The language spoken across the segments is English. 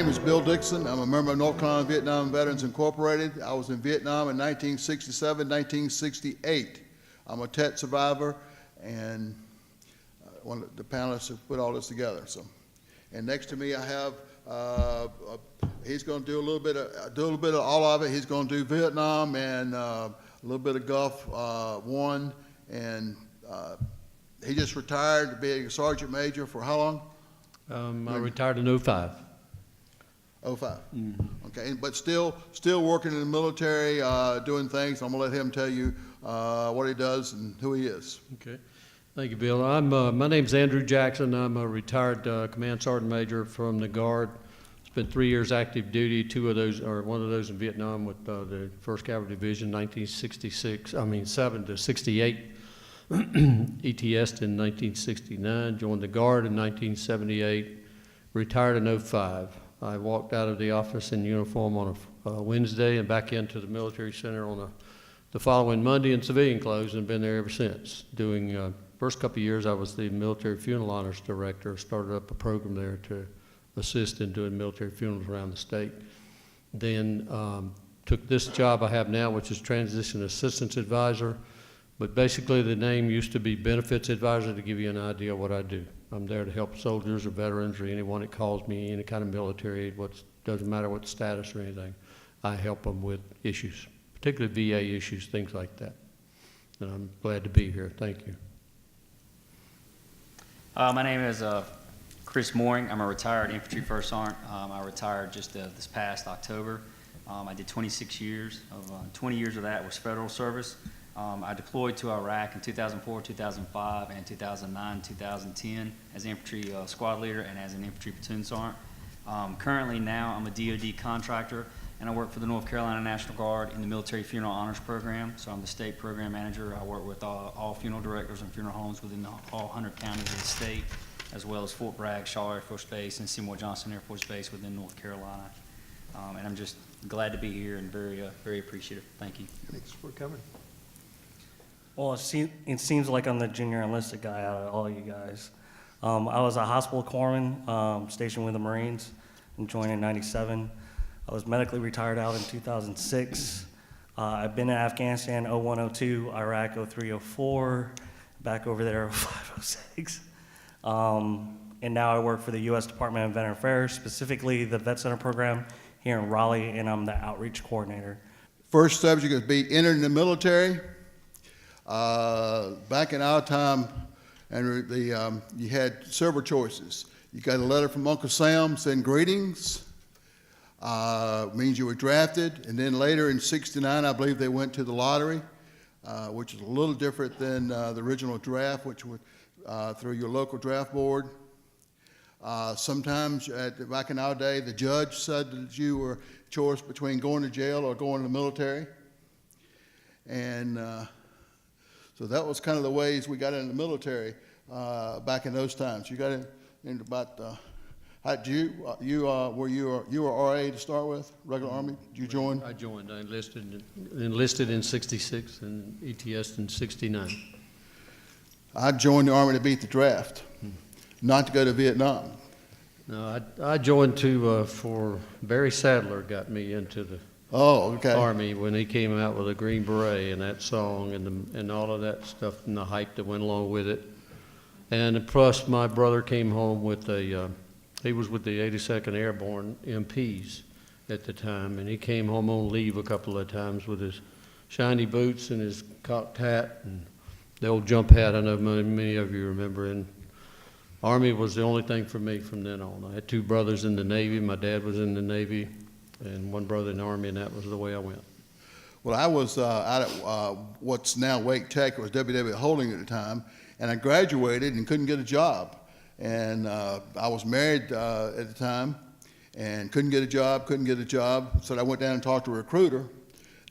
name is Bill Dixon. I'm a member of North Carolina Vietnam Veterans Incorporated. I was in Vietnam in 1967, 1968. I'm a TET survivor, and one of the panelists have put all this together. So, and next to me I have he's going to do a little bit of all of it. He's going to do Vietnam and a little bit of Gulf War, and he just retired, being a sergeant major for how long? I retired in 05. 05. Mm-hmm. Okay, but still working in the military, doing things. I'm gonna let him tell you what he does and who he is. Okay, thank you, Bill. My name's Andrew Jackson. I'm a retired command sergeant major from the Guard. Spent 3 years active duty. One of those in Vietnam with the 1st Cavalry Division, 7 to 68. ETS'd in 1969, joined the Guard in 1978, retired in 05. I walked out of the office in uniform on a Wednesday and back into the military center on the following Monday in civilian clothes, and been there ever since. Doing, first couple of years I was the military funeral honors director, started up a program there to assist in doing military funerals around the state. Then took this job I have now, which is Transition Assistance Advisor. But basically the name used to be Benefits Advisor, to give you an idea of what I do. I'm there to help soldiers or veterans or anyone that calls me, any kind of military aid, doesn't matter what status or anything. I help them with issues, particularly VA issues, things like that. And I'm glad to be here. Thank you. My name is Chris Mooring. I'm a retired infantry first sergeant. I retired just this past October. I did 26 years. 20 years of that was federal service. I deployed to Iraq in 2004, 2005, and 2009, 2010 as infantry squad leader and as an infantry platoon sergeant. Currently now I'm a DoD contractor, and I work for the North Carolina National Guard in the Military Funeral Honors Program. So I'm the state program manager. I work with all funeral directors and funeral homes within all 100 counties of the state, as well as Fort Bragg, Shaw Air Force Base, and Seymour Johnson Air Force Base within North Carolina. And I'm just glad to be here and very appreciative. Thank you. Thanks for coming. Well, it seems like I'm the junior enlisted guy out of all you guys. I was a hospital corpsman stationed with the Marines and joined in '97. I was medically retired out in 2006. I've been in Afghanistan 0102, Iraq 0304, back over there 0506. And now I work for the U.S. Department of Veteran Affairs, specifically the Vet Center program here in Raleigh, and I'm the outreach coordinator. First subject is be entering the military. Back in our time, and you had several choices. You got a letter from Uncle Sam saying greetings, means you were drafted, and then later in '69, I believe they went to the lottery, which is a little different than the original draft, which was through your local draft board. Sometimes, back in our day, the judge said that you were a choice between going to jail or going to the military, and so that was kind of the ways we got into the military back in those times. You got in about. You were RA to start with, regular Army. Did you join? I joined. I enlisted in '66 and ETS'd in '69. I joined the Army to beat the draft, not to go to Vietnam. No, I joined for Barry Sadler got me into the Army when he came out with a Green Beret and that song and all of that stuff and the hype that went along with it. And plus my brother came home with he was with the 82nd Airborne MPs at the time, and he came home on leave a couple of times with his shiny boots and his cocked hat and the old jump hat. I know many of you remember. And Army was the only thing for me from then on. I had two brothers in the Navy. My dad was in the Navy, and one brother in the Army, and that was the way I went. Well, I was out at what's now Wake Tech. It was WW Holding at the time, and I graduated and couldn't get a job. And I was married at the time and couldn't get a job. So I went down and talked to a recruiter.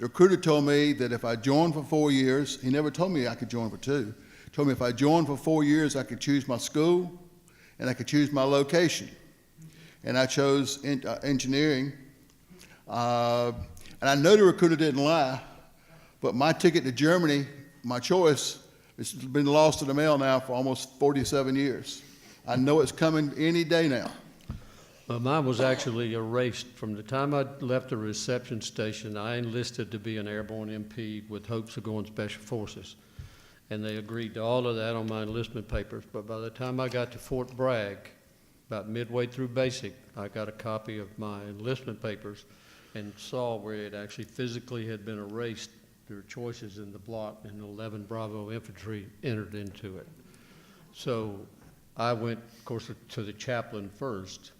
The recruiter told me that if I joined for 4 years, he never told me I could join for 2. He told me if I joined for 4 years, I could choose my school and I could choose my location. And I chose engineering. And I know the recruiter didn't lie, but my ticket to Germany, my choice, it's been lost in the mail now for almost 47 years. I know it's coming any day now. Mine was actually erased. From the time I left the reception station, I enlisted to be an airborne MP with hopes of going Special Forces. And they agreed to all of that on my enlistment papers. But by the time I got to Fort Bragg, about midway through basic, I got a copy of my enlistment papers and saw where it actually physically had been erased. There were choices in the block, and 11 Bravo Infantry entered into it. So I went, of course, to the chaplain first,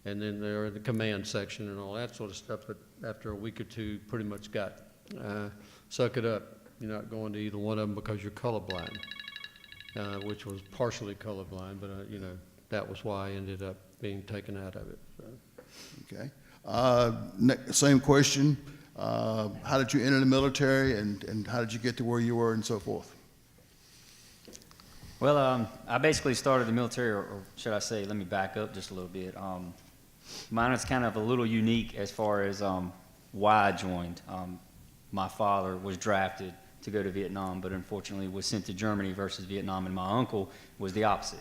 and then there in the command section and all that sort of stuff. But after a week or two, pretty much got, suck it up. You're not going to either one of them because you're colorblind, which was partially colorblind, but you know, that was why I ended up being taken out of it. So. Okay. Same question. How did you enter the military, and how did you get to where you were, and so forth? Well, I basically started the military, or should I say, let me back up just a little bit. Mine is kind of a little unique as far as why I joined. My father was drafted to go to Vietnam, but unfortunately was sent to Germany versus Vietnam, and my uncle was the opposite.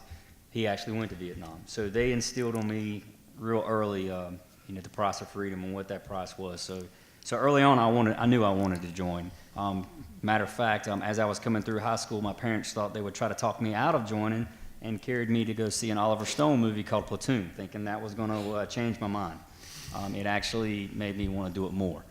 He actually went to Vietnam. So they instilled on me real early, the price of freedom and what that price was. So early on, I knew I wanted to join. Matter of fact, as I was coming through high school, my parents thought they would try to talk me out of joining and carried me to go see an Oliver Stone movie called Platoon, thinking that was going to change my mind. It actually made me want to do it more.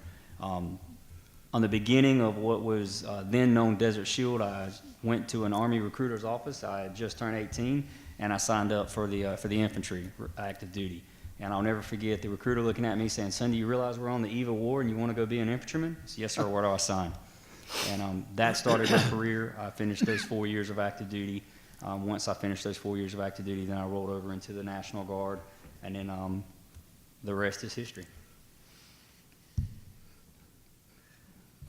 On the beginning of what was then known Desert Shield, I went to an Army recruiter's office. I had just turned 18, and I signed up for the infantry active duty. And I'll never forget the recruiter looking at me saying, "Son, do you realize we're on the eve of war and you want to go be an infantryman?" I said, "Yes, sir, where do I sign?" And that started my career. I finished those 4 years of active duty. Once I finished those 4 years of active duty, then I rolled over into the National Guard, and then the rest is history.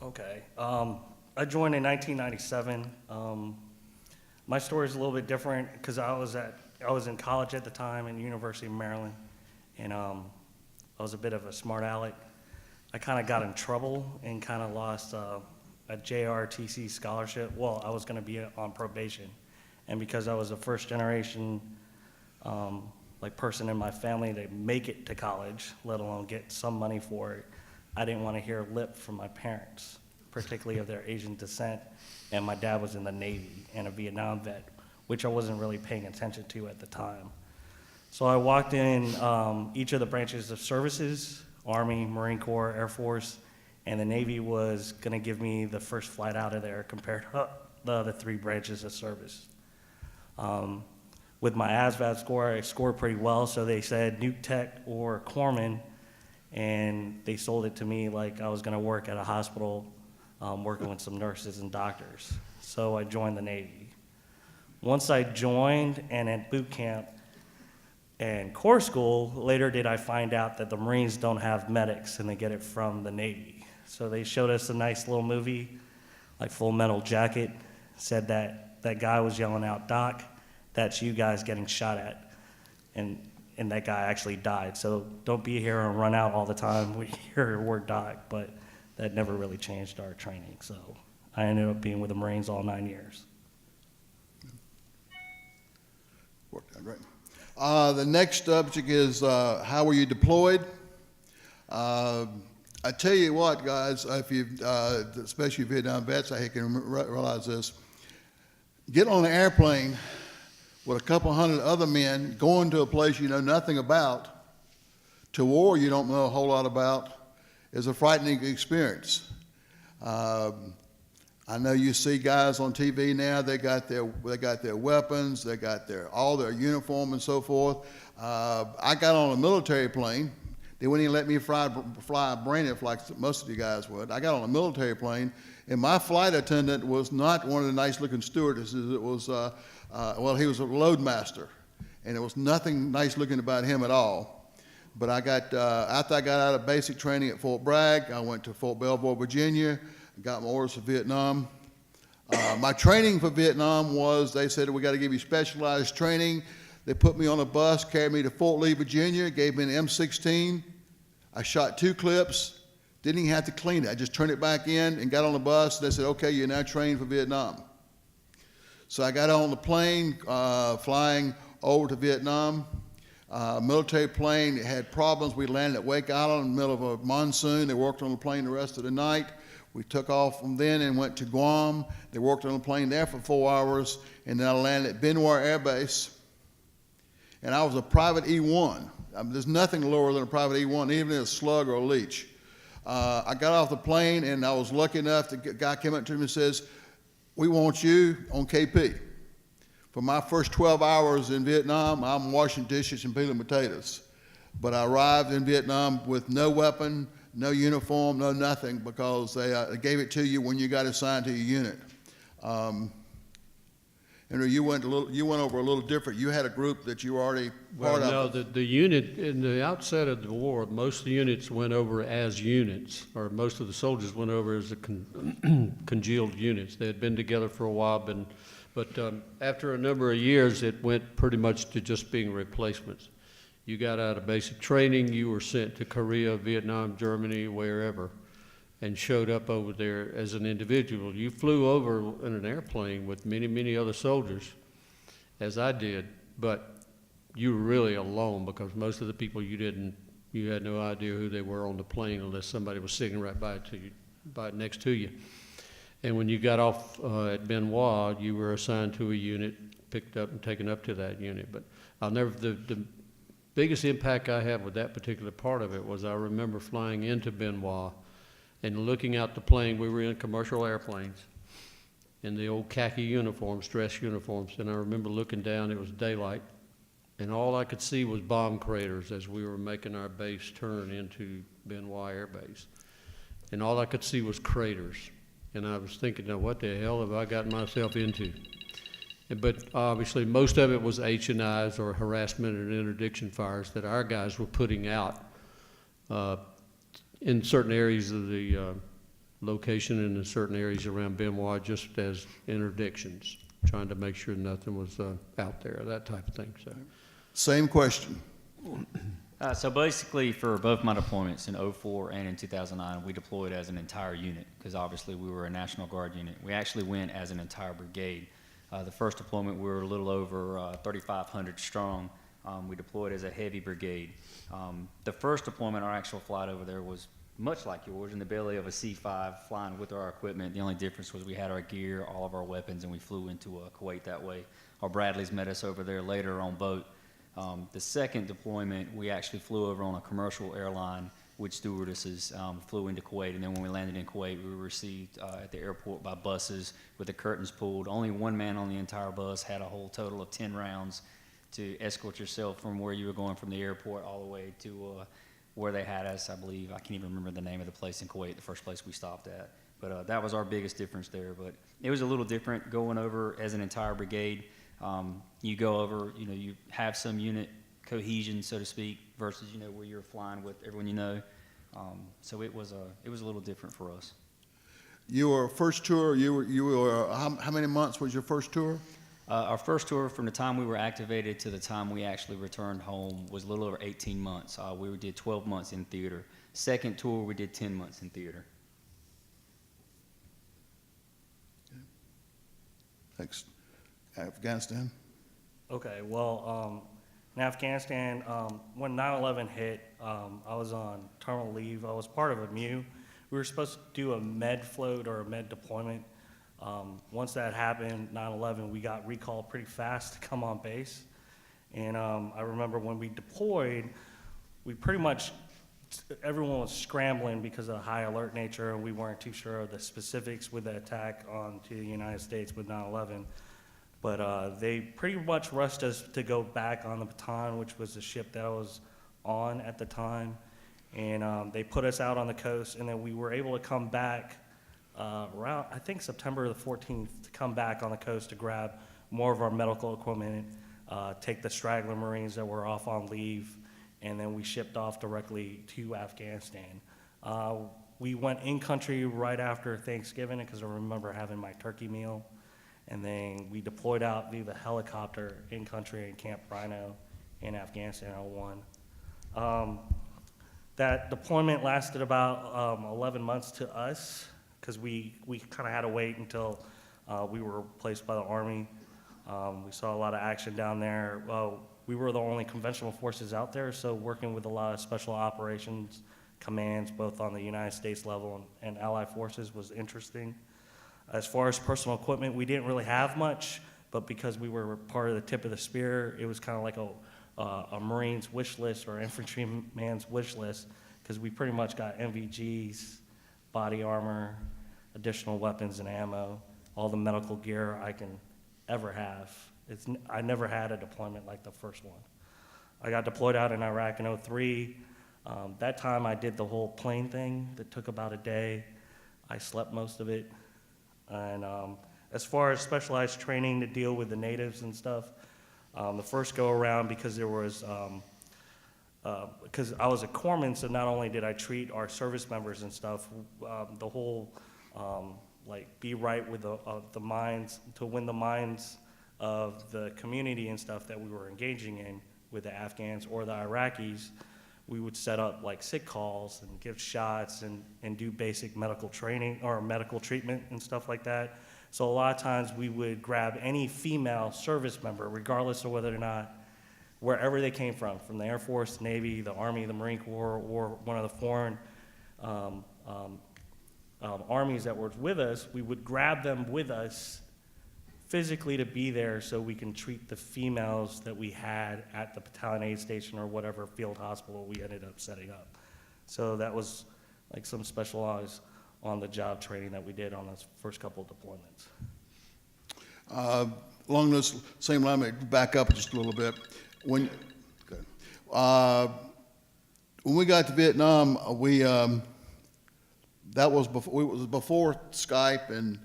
Okay. I joined in 1997. My story is a little bit different because I was in college at the time in University of Maryland, and I was a bit of a smart aleck. I kind of got in trouble and kind of lost a JRTC scholarship. Well, I was going to be on probation, and because I was a first generation person in my family to make it to college, let alone get some money for it, I didn't want to hear lip from my parents, particularly of their Asian descent, and my dad was in the Navy and a Vietnam vet, which I wasn't really paying attention to at the time. So I walked in each of the branches of services, Army, Marine Corps, Air Force, and the Navy was going to give me the first flight out of there compared to the other 3 branches of service. With my ASVAB score, I scored pretty well, so they said Nuke Tech or Corpsman, and they sold it to me like I was going to work at a hospital working with some nurses and doctors. So I joined the Navy. Once I joined and at boot camp and Corps school, later did I find out that the Marines don't have medics and they get it from the Navy. So they showed us a nice little movie, like Full Metal Jacket, said that guy was yelling out, "Doc, that's you guys getting shot at." And that guy actually died. So don't be here and run out all the time when you hear the word doc, but that never really changed our training. So I ended up being with the Marines all 9 years. Worked out great. The next subject is how were you deployed? I tell you what, guys, if you, especially Vietnam vets, I can realize this. Get on an airplane with a couple hundred other men going to a place you know nothing about, to war you don't know a whole lot about, is a frightening experience. I know you see guys on TV now, they got their weapons, they got all their uniform and so forth. I got on a military plane. They wouldn't even let me fly a Braniff like most of you guys would. I got on a military plane, and my flight attendant was not one of the nice-looking stewardesses. It was, he was a loadmaster, and there was nothing nice-looking about him at all. But I got, after I got out of basic training at Fort Bragg, I went to Fort Belvoir, Virginia, got my orders for Vietnam. My training for Vietnam was, they said, we got to give you specialized training. They put me on a bus, carried me to Fort Lee, Virginia, gave me an M16. I shot 2 clips, didn't even have to clean it. I just turned it back in and got on the bus. They said, okay, you're now trained for Vietnam. So I got on the plane, flying over to Vietnam. military plane that had problems. We landed at Wake Island in the middle of a monsoon. They worked on the plane the rest of the night. We took off from then and went to Guam. They worked on the plane there for 4 hours, and then I landed at Benoit Air Base. And I was a private E1. There's nothing lower than a private E1, even a slug or a leech. I got off the plane, and I was lucky enough, the guy came up to me and says, "We want you on KP." For my first 12 hours in Vietnam, I'm washing dishes and peeling potatoes. But I arrived in Vietnam with no weapon, no uniform, no nothing, because they gave it to you when you got assigned to your unit. You went over a little different. You had a group that you were already part of. No, the unit, in the outset of the war, most of the units went over as units, or most of the soldiers went over as congealed units. They had been together for a while, but after a number of years, it went pretty much to just being replacements. You got out of basic training, you were sent to Korea, Vietnam, Germany, wherever, and showed up over there as an individual. You flew over in an airplane with many, many other soldiers, as I did, but you were really alone because most of the people you had no idea who they were on the plane unless somebody was sitting right by next to you. And when you got off at Benoit, you were assigned to a unit, picked up and taken up to that unit. But the biggest impact I had with that particular part of it was I remember flying into Benoit and looking out the plane. We were in commercial airplanes in the old khaki uniforms, dress uniforms, and I remember looking down, it was daylight, and all I could see was bomb craters as we were making our base turn into Benoit Air Base. And all I could see was craters. And I was thinking, now what the hell have I gotten myself into? But obviously most of it was H&Is or harassment and interdiction fires that our guys were putting out in certain areas of the location and in certain areas around Benoit just as interdictions, trying to make sure nothing was out there, that type of thing. So, Same question. So basically, for both my deployments in 2004 and in 2009, we deployed as an entire unit because obviously we were a National Guard unit. We actually went as an entire brigade. The first deployment, we were a little over 3,500 strong. We deployed as a heavy brigade. The first deployment, our actual flight over there was much like yours, in the belly of a C-5, flying with our equipment. The only difference was we had our gear, all of our weapons, and we flew into Kuwait that way. Our Bradleys met us over there later on boat. The second deployment, we actually flew over on a commercial airline with stewardesses, flew into Kuwait, and then when we landed in Kuwait, we were received at the airport by buses with the curtains pulled. Only one man on the entire bus had a whole total of 10 rounds to escort yourself from where you were going from the airport all the way to where they had us, I believe. I can't even remember the name of the place in Kuwait, the first place we stopped at. But that was our biggest difference there. But it was a little different going over as an entire brigade. You go over, you have some unit cohesion, so to speak, versus, where you're flying with everyone you know. So it was a little different for us. Your first tour, how many months was your first tour? Our first tour, from the time we were activated to the time we actually returned home, was a little over 18 months. We did 12 months in theater. Second tour, we did 10 months in theater. Thanks. Afghanistan? Okay, well, in Afghanistan, when 9/11 hit, I was on terminal leave. I was part of a MU. We were supposed to do a med float or a med deployment. Once that happened, 9/11, we got recalled pretty fast to come on base. And I remember when we deployed, we pretty much, everyone was scrambling because of the high alert nature, and we weren't too sure of the specifics with the attack onto the United States with 9/11. But they pretty much rushed us to go back on the Baton, which was the ship that I was on at the time. And they put us out on the coast, and then we were able to come back around, I think, September the 14th, to come back on the coast to grab more of our medical equipment, take the straggler Marines that were off on leave, and then we shipped off directly to Afghanistan. We went in country right after Thanksgiving because I remember having my turkey meal. And then we deployed out via the helicopter in country in Camp Rhino in Afghanistan in 2001. That deployment lasted about 11 months to us because we kind of had to wait until we were replaced by the Army. We saw a lot of action down there. we were the only conventional forces out there, so working with a lot of special operations commands, both on the United States level and Allied forces, was interesting. As far as personal equipment, we didn't really have much, but because we were part of the tip of the spear, it was kind of like a Marine's wish list or infantryman's wish list, because we pretty much got NVGs, body armor, additional weapons and ammo, all the medical gear I can ever have. I never had a deployment like the first one. I got deployed out in Iraq in '03. That time I did the whole plane thing that took about a day. I slept most of it. And as far as specialized training to deal with the natives and stuff, the first go around, because there was, because I was a corpsman, so not only did I treat our service members and stuff, the whole, like, be right with the minds, to win the minds of the community and stuff that we were engaging in with the Afghans or the Iraqis. We would set up like sick calls and give shots and do basic medical training or medical treatment and stuff like that. So a lot of times we would grab any female service member, regardless of whether or not, wherever they came from the Air Force, Navy, the Army, the Marine Corps, or one of the foreign armies that were with us, we would grab them with us physically to be there so we can treat the females that we had at the battalion aid station or whatever field hospital we ended up setting up. So that was like some specialized on-the-job training that we did on those first couple of deployments. Along this same line, let me back up just a little bit. When we got to Vietnam, that was before Skype and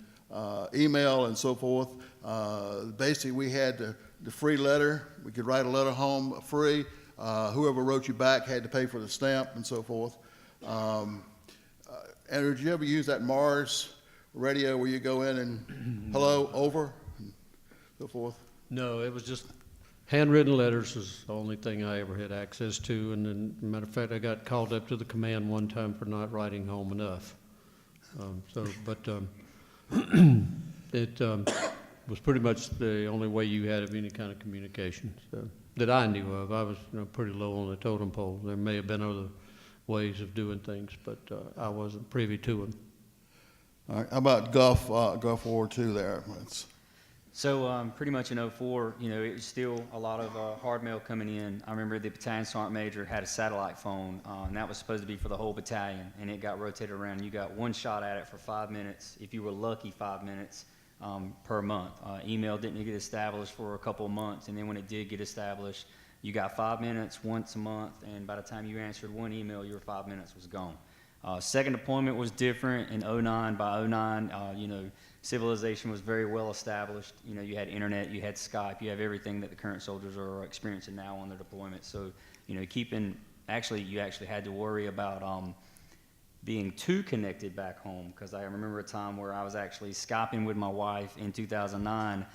email and so forth. Basically, we had the free letter. We could write a letter home free. Whoever wrote you back had to pay for the stamp and so forth. Andrew, did you ever use that Mars radio where you go in and hello, over, and so forth? No, it was just handwritten letters was the only thing I ever had access to. And then, matter of fact, I got called up to the command one time for not writing home enough. It was pretty much the only way you had of any kind of communication that I knew of. I was pretty low on the totem pole. There may have been other ways of doing things, but I wasn't privy to them. All right. How about Gulf War II there? So pretty much in '04, it was still a lot of hard mail coming in. I remember the battalion sergeant major had a satellite phone, and that was supposed to be for the whole battalion, and it got rotated around. You got one shot at it for 5 minutes. If you were lucky, 5 minutes per month. Email didn't get established for a couple of months, and then when it did get established, you got 5 minutes once a month, and by the time you answered one email, your 5 minutes was gone. Second deployment was different in '09. By '09, civilization was very well established. You had internet, you had Skype, you have everything that the current soldiers are experiencing now on their deployment. So, you actually had to worry about being too connected back home, because I remember a time where I was actually Skyping with my wife in 2009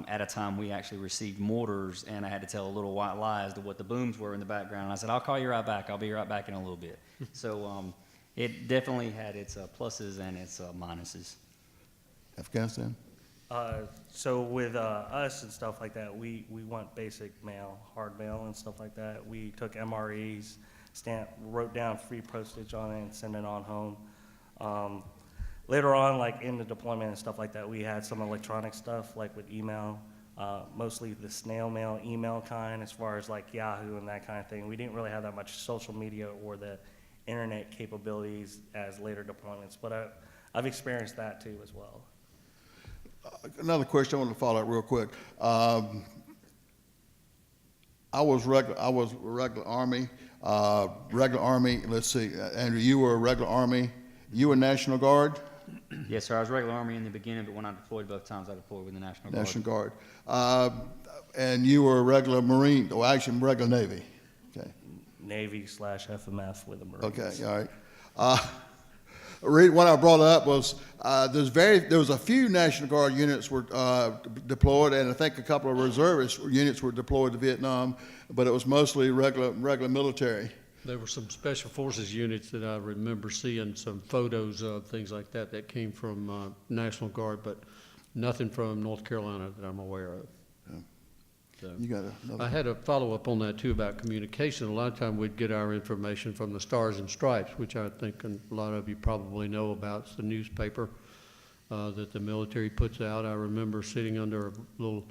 at a time we actually received mortars, and I had to tell a little white lie as to what the booms were in the background. And I said, I'll call you right back. I'll be right back in a little bit. So it definitely had its pluses and its minuses. Afghanistan? So with us and stuff like that, we want basic mail, hard mail and stuff like that. We took MREs, wrote down free postage on it and sent it on home. Later on, like in the deployment and stuff like that, we had some electronic stuff, like with email, mostly the snail mail, email kind, as far as like Yahoo and that kind of thing. We didn't really have that much social media or the internet capabilities as later deployments, but I've experienced that too as well. Another question I want to follow up real quick. I was regular Army. Let's see, Andrew, you were regular Army. You were National Guard? Yes, sir. I was regular Army in the beginning, but when I deployed both times, I deployed with the National Guard. National Guard. And you were regular Marine, or actually regular Navy. Okay. Navy/FMF with the Marines. Okay, all right. What I brought up was there was a few National Guard units were deployed, and I think a couple of reservist units were deployed to Vietnam, but it was mostly regular military. There were some special forces units that I remember seeing some photos of, things like that came from National Guard, but nothing from North Carolina that I'm aware of. So. You got another? I had a follow-up on that too about communication. A lot of time we'd get our information from the Stars and Stripes, which I think a lot of you probably know about. It's the newspaper that the military puts out. I remember sitting under a little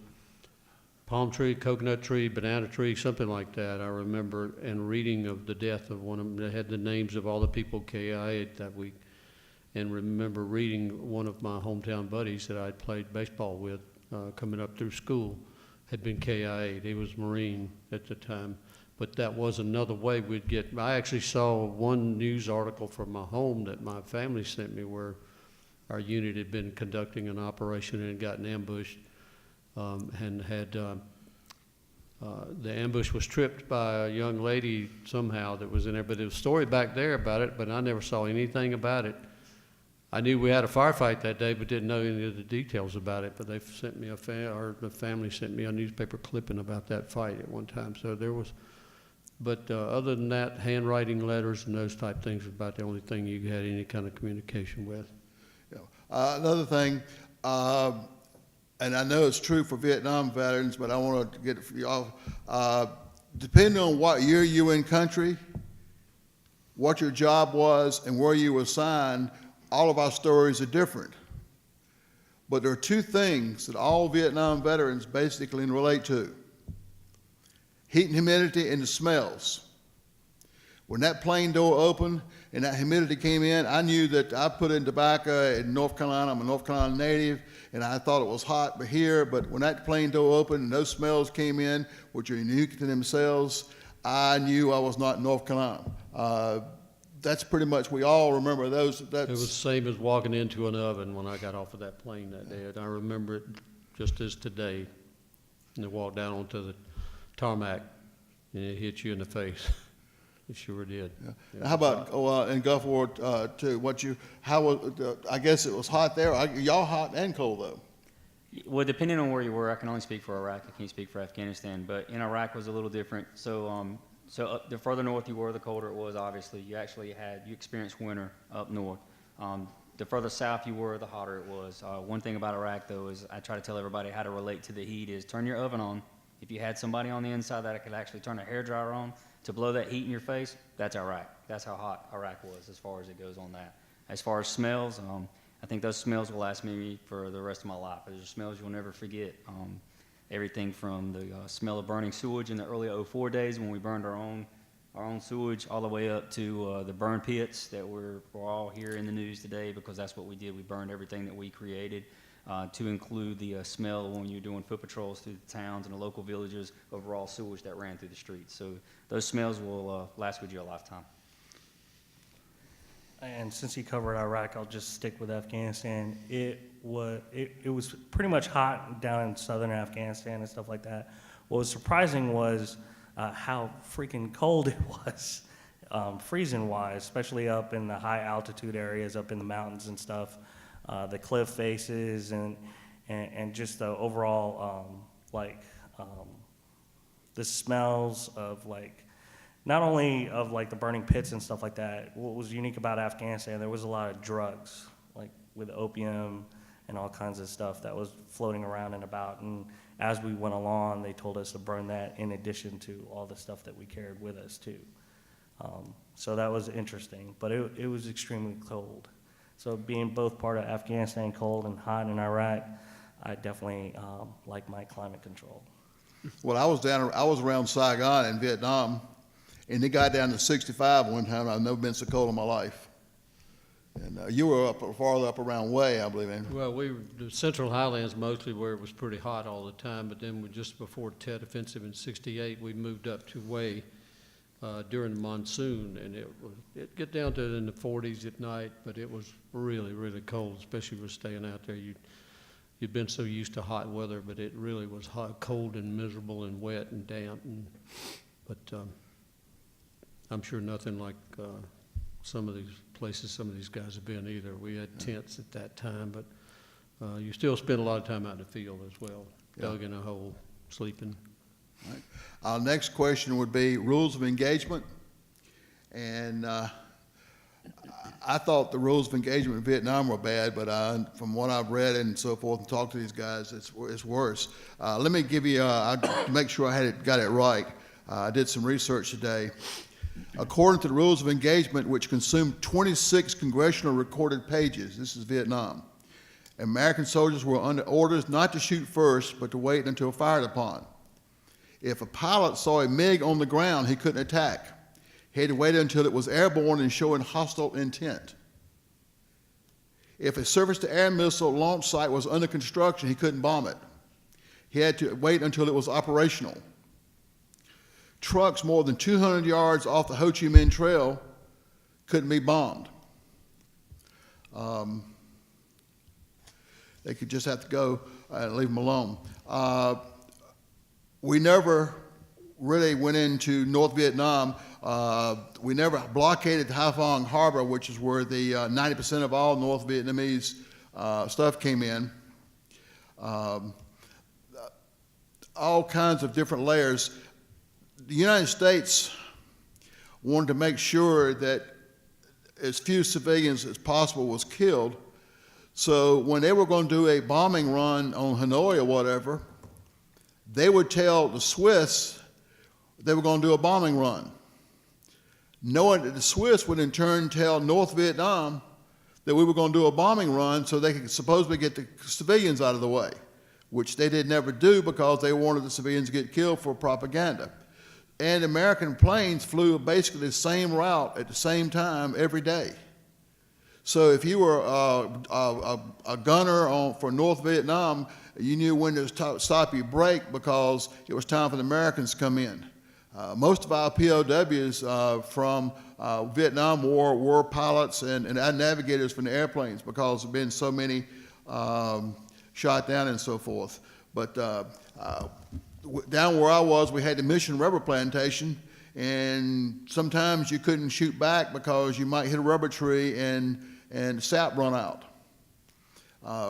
palm tree, coconut tree, banana tree, something like that. I remember and reading of the death of one of them. They had the names of all the people KIA'd that week. And remember reading one of my hometown buddies that I'd played baseball with coming up through school had been KIA'd. He was Marine at the time. But that was another way we'd get. I actually saw one news article from my home that my family sent me where our unit had been conducting an operation and had gotten ambushed and had the ambush was tripped by a young lady somehow that was in there. But there was a story back there about it, but I never saw anything about it. I knew we had a firefight that day, but didn't know any of the details about it. But they sent me the family sent me a newspaper clipping about that fight at one time. So there was, but other than that, handwriting letters and those type things was about the only thing you had any kind of communication with. Yeah. Another thing, and I know it's true for Vietnam veterans, but I want to get it for y'all. Depending on what year you were in country, what your job was, and where you were assigned, all of our stories are different. But there are two things that all Vietnam veterans basically relate to: heat and humidity and the smells. When that plane door opened and that humidity came in, I knew that I put in tobacco in North Carolina. I'm a North Carolina native, and I thought it was hot here, but when that plane door opened and those smells came in, which are unique to themselves, I knew I was not in North Carolina. That's pretty much, we all remember those. It was the same as walking into an oven when I got off of that plane that day. And I remember it just as today. And I walked down onto the tarmac and it hit you in the face. It sure did. Yeah. How about in Gulf War II? I guess it was hot there. Y'all hot and cold though. Well, depending on where you were, I can only speak for Iraq. I can't speak for Afghanistan. But in Iraq was a little different. So the further north you were, the colder it was. Obviously, you experienced winter up north. The further south you were, the hotter it was. One thing about Iraq, though, is I try to tell everybody how to relate to the heat is turn your oven on. If you had somebody on the inside that could actually turn a hairdryer on to blow that heat in your face, that's Iraq. That's how hot Iraq was as far as it goes on that. As far as smells, I think those smells will last me for the rest of my life. Those are smells you'll never forget. Everything from the smell of burning sewage in the early 04 days when we burned our own sewage, all the way up to the burn pits that we're all here in the news today, because that's what we did. We burned everything that we created, to include the smell when you're doing foot patrols through the towns and the local villages of raw sewage that ran through the streets. So those smells will last with you a lifetime. And since you covered Iraq, I'll just stick with Afghanistan. It was pretty much hot down in southern Afghanistan and stuff like that. What was surprising was how freaking cold it was, freezing-wise, especially up in the high altitude areas, up in the mountains and stuff, the cliff faces and just the overall the smells of not only of the burning pits and stuff like that. What was unique about Afghanistan, there was a lot of drugs, with opium and all kinds of stuff that was floating around and about. And as we went along, they told us to burn that in addition to all the stuff that we carried with us too. So that was interesting, but it was extremely cold. So being both part of Afghanistan, cold and hot in Iraq, I definitely like my climate control. Well, I was around Saigon in Vietnam, and it got down to 65 one time. I've never been so cold in my life. And you were farther up around Way, I believe. Well, the Central Highlands mostly where it was pretty hot all the time, but then just before the Tet Offensive in '68, we moved up to Way during the monsoon, and it'd get down to in the 40s at night, but it was really, really cold, especially for staying out there. You'd been so used to hot weather, but it really was hot, cold and miserable and wet and damp. But I'm sure nothing like some of these places some of these guys have been either. We had tents at that time, but you still spend a lot of time out in the field as well, dug in a hole, sleeping. Right. Our next question would be rules of engagement. And I thought the rules of engagement in Vietnam were bad, but from what I've read and so forth and talked to these guys, it's worse. Let me give you, to make sure I got it right. I did some research today. According to the rules of engagement, which consumed 26 congressional recorded pages, this is Vietnam, American soldiers were under orders not to shoot first, but to wait until fired upon. If a pilot saw a MiG on the ground, he couldn't attack. He had to wait until it was airborne and showing hostile intent. If a surface-to-air missile launch site was under construction, he couldn't bomb it. He had to wait until it was operational. Trucks more than 200 yards off the Ho Chi Minh Trail couldn't be bombed. They could just have to go and leave them alone. We never really went into North Vietnam. We never blockaded Hai Phong Harbor, which is where the 90% of all North Vietnamese stuff came in. All kinds of different layers. The United States wanted to make sure that as few civilians as possible was killed. So when they were going to do a bombing run on Hanoi or whatever, they would tell the Swiss they were going to do a bombing run, knowing that the Swiss would in turn tell North Vietnam that we were going to do a bombing run so they could supposedly get the civilians out of the way, which they did never do because they wanted the civilians to get killed for propaganda. And American planes flew basically the same route at the same time every day. So if you were a gunner for North Vietnam, you knew when to stop your break because it was time for the Americans to come in. Most of our POWs from Vietnam War were pilots and navigators from the airplanes because there have been so many shot down and so forth. But down where I was, we had the Mission Rubber Plantation, and sometimes you couldn't shoot back because you might hit a rubber tree and sap run out.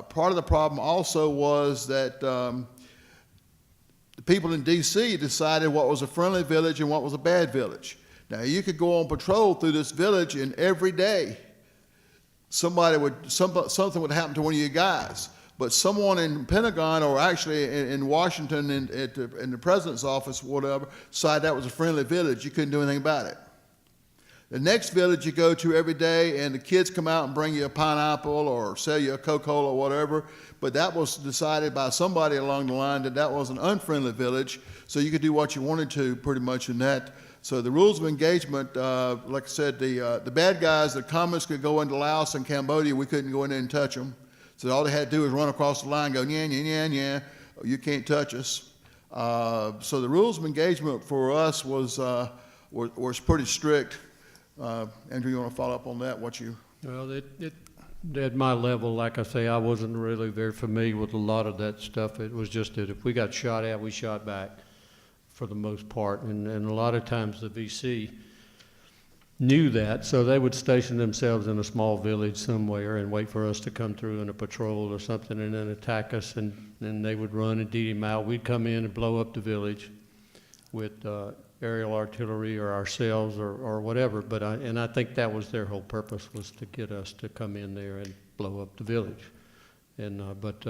Part of the problem also was that the people in D.C. decided what was a friendly village and what was a bad village. Now, you could go on patrol through this village, and every day something would happen to one of you guys. But someone in the Pentagon or actually in Washington in the president's office, whatever, decided that was a friendly village. You couldn't do anything about it. The next village you go to every day, and the kids come out and bring you a pineapple or sell you a Coca-Cola or whatever, but that was decided by somebody along the line that that was an unfriendly village, so you could do what you wanted to pretty much in that. So the rules of engagement, like I said, the bad guys, the communists could go into Laos and Cambodia. We couldn't go in there and touch them. So all they had to do was run across the line and go, yeah, yeah, yeah, yeah, you can't touch us. So the rules of engagement for us was pretty strict. Andrew, you want to follow up on that? Well, at my level, like I say, I wasn't really very familiar with a lot of that stuff. It was just that if we got shot at, we shot back for the most part. And a lot of times the VC knew that, so they would station themselves in a small village somewhere and wait for us to come through in a patrol or something and then attack us, and then they would run and deed him out. We'd come in and blow up the village with aerial artillery or ourselves or whatever, and I think that was their whole purpose, was to get us to come in there and blow up the village. But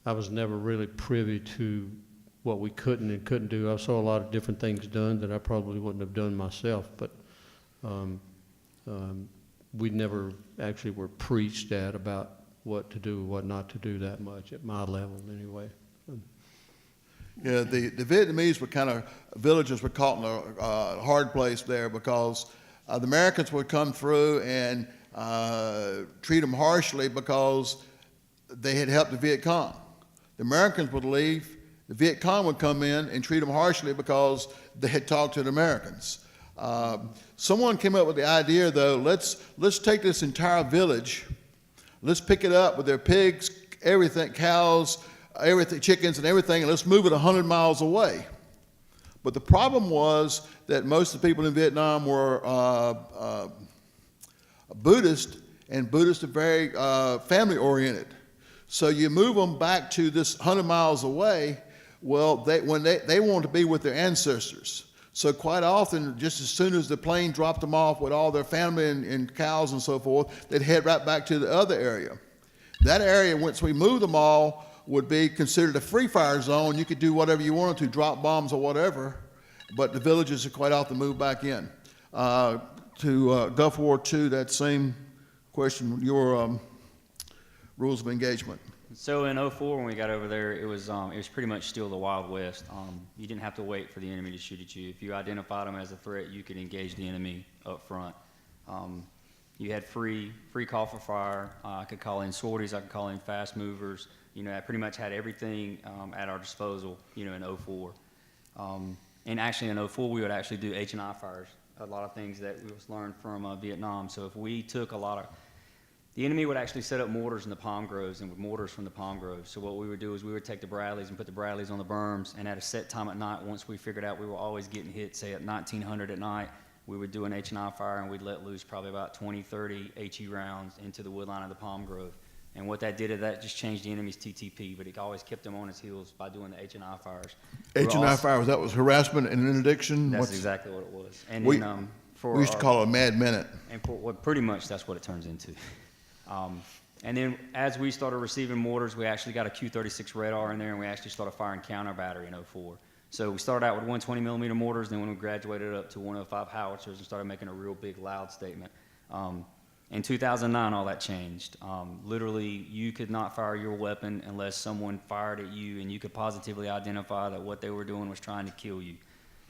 I was never really privy to what we couldn't and couldn't do. I saw a lot of different things done that I probably wouldn't have done myself, but we never actually were preached at about what to do, what not to do that much, at my level anyway. Yeah, the Vietnamese were kind of, villages were caught in a hard place there because the Americans would come through and treat them harshly because they had helped the Viet Cong. The Americans would leave, the Viet Cong would come in and treat them harshly because they had talked to the Americans. Someone came up with the idea, though, let's take this entire village, let's pick it up with their pigs, everything, cows, everything, chickens and everything, and let's move it 100 miles away. But the problem was that most of the people in Vietnam were Buddhist, and Buddhists are very family-oriented. So you move them back to this 100 miles away, well, they want to be with their ancestors. So quite often, just as soon as the plane dropped them off with all their family and cows and so forth, they'd head right back to the other area. That area, once we moved them all, would be considered a free fire zone. You could do whatever you wanted to, drop bombs or whatever, but the villages are quite often moved back in. To Gulf War II, that same question, your rules of engagement. So in '04, when we got over there, it was pretty much still the Wild West. You didn't have to wait for the enemy to shoot at you. If you identified them as a threat, you could engage the enemy up front. You had free call for fire. I could call in sorties. I could call in fast movers. You know, I pretty much had everything at our disposal, you know, in '04. And actually in '04, we would actually do H&I fires, a lot of things that we was learned from Vietnam. So if we took the enemy would actually set up mortars in the palm groves and with mortars from the palm groves. So what we would do is we would take the Bradleys and put the Bradleys on the berms, and at a set time at night, once we figured out we were always getting hit, say at 1900 at night, we would do an H&I fire and we'd let loose probably about 20, 30 HE rounds into the woodline of the palm grove. And what that did is that just changed the enemy's TTP, but it always kept him on his heels by doing the H&I fires. H&I fire, that was harassment and interdiction? That's exactly what it was. And we, then, we used to call it a mad minute. And pretty much that's what it turns into. And then as we started receiving mortars, we actually got a Q-36 radar in there, and we actually started firing counter battery in '04. So we started out with 120 millimeter mortars, then when we graduated up to 105 howitzers and started making a real big loud statement. In 2009, all that changed. Literally, you could not fire your weapon unless someone fired at you, and you could positively identify that what they were doing was trying to kill you.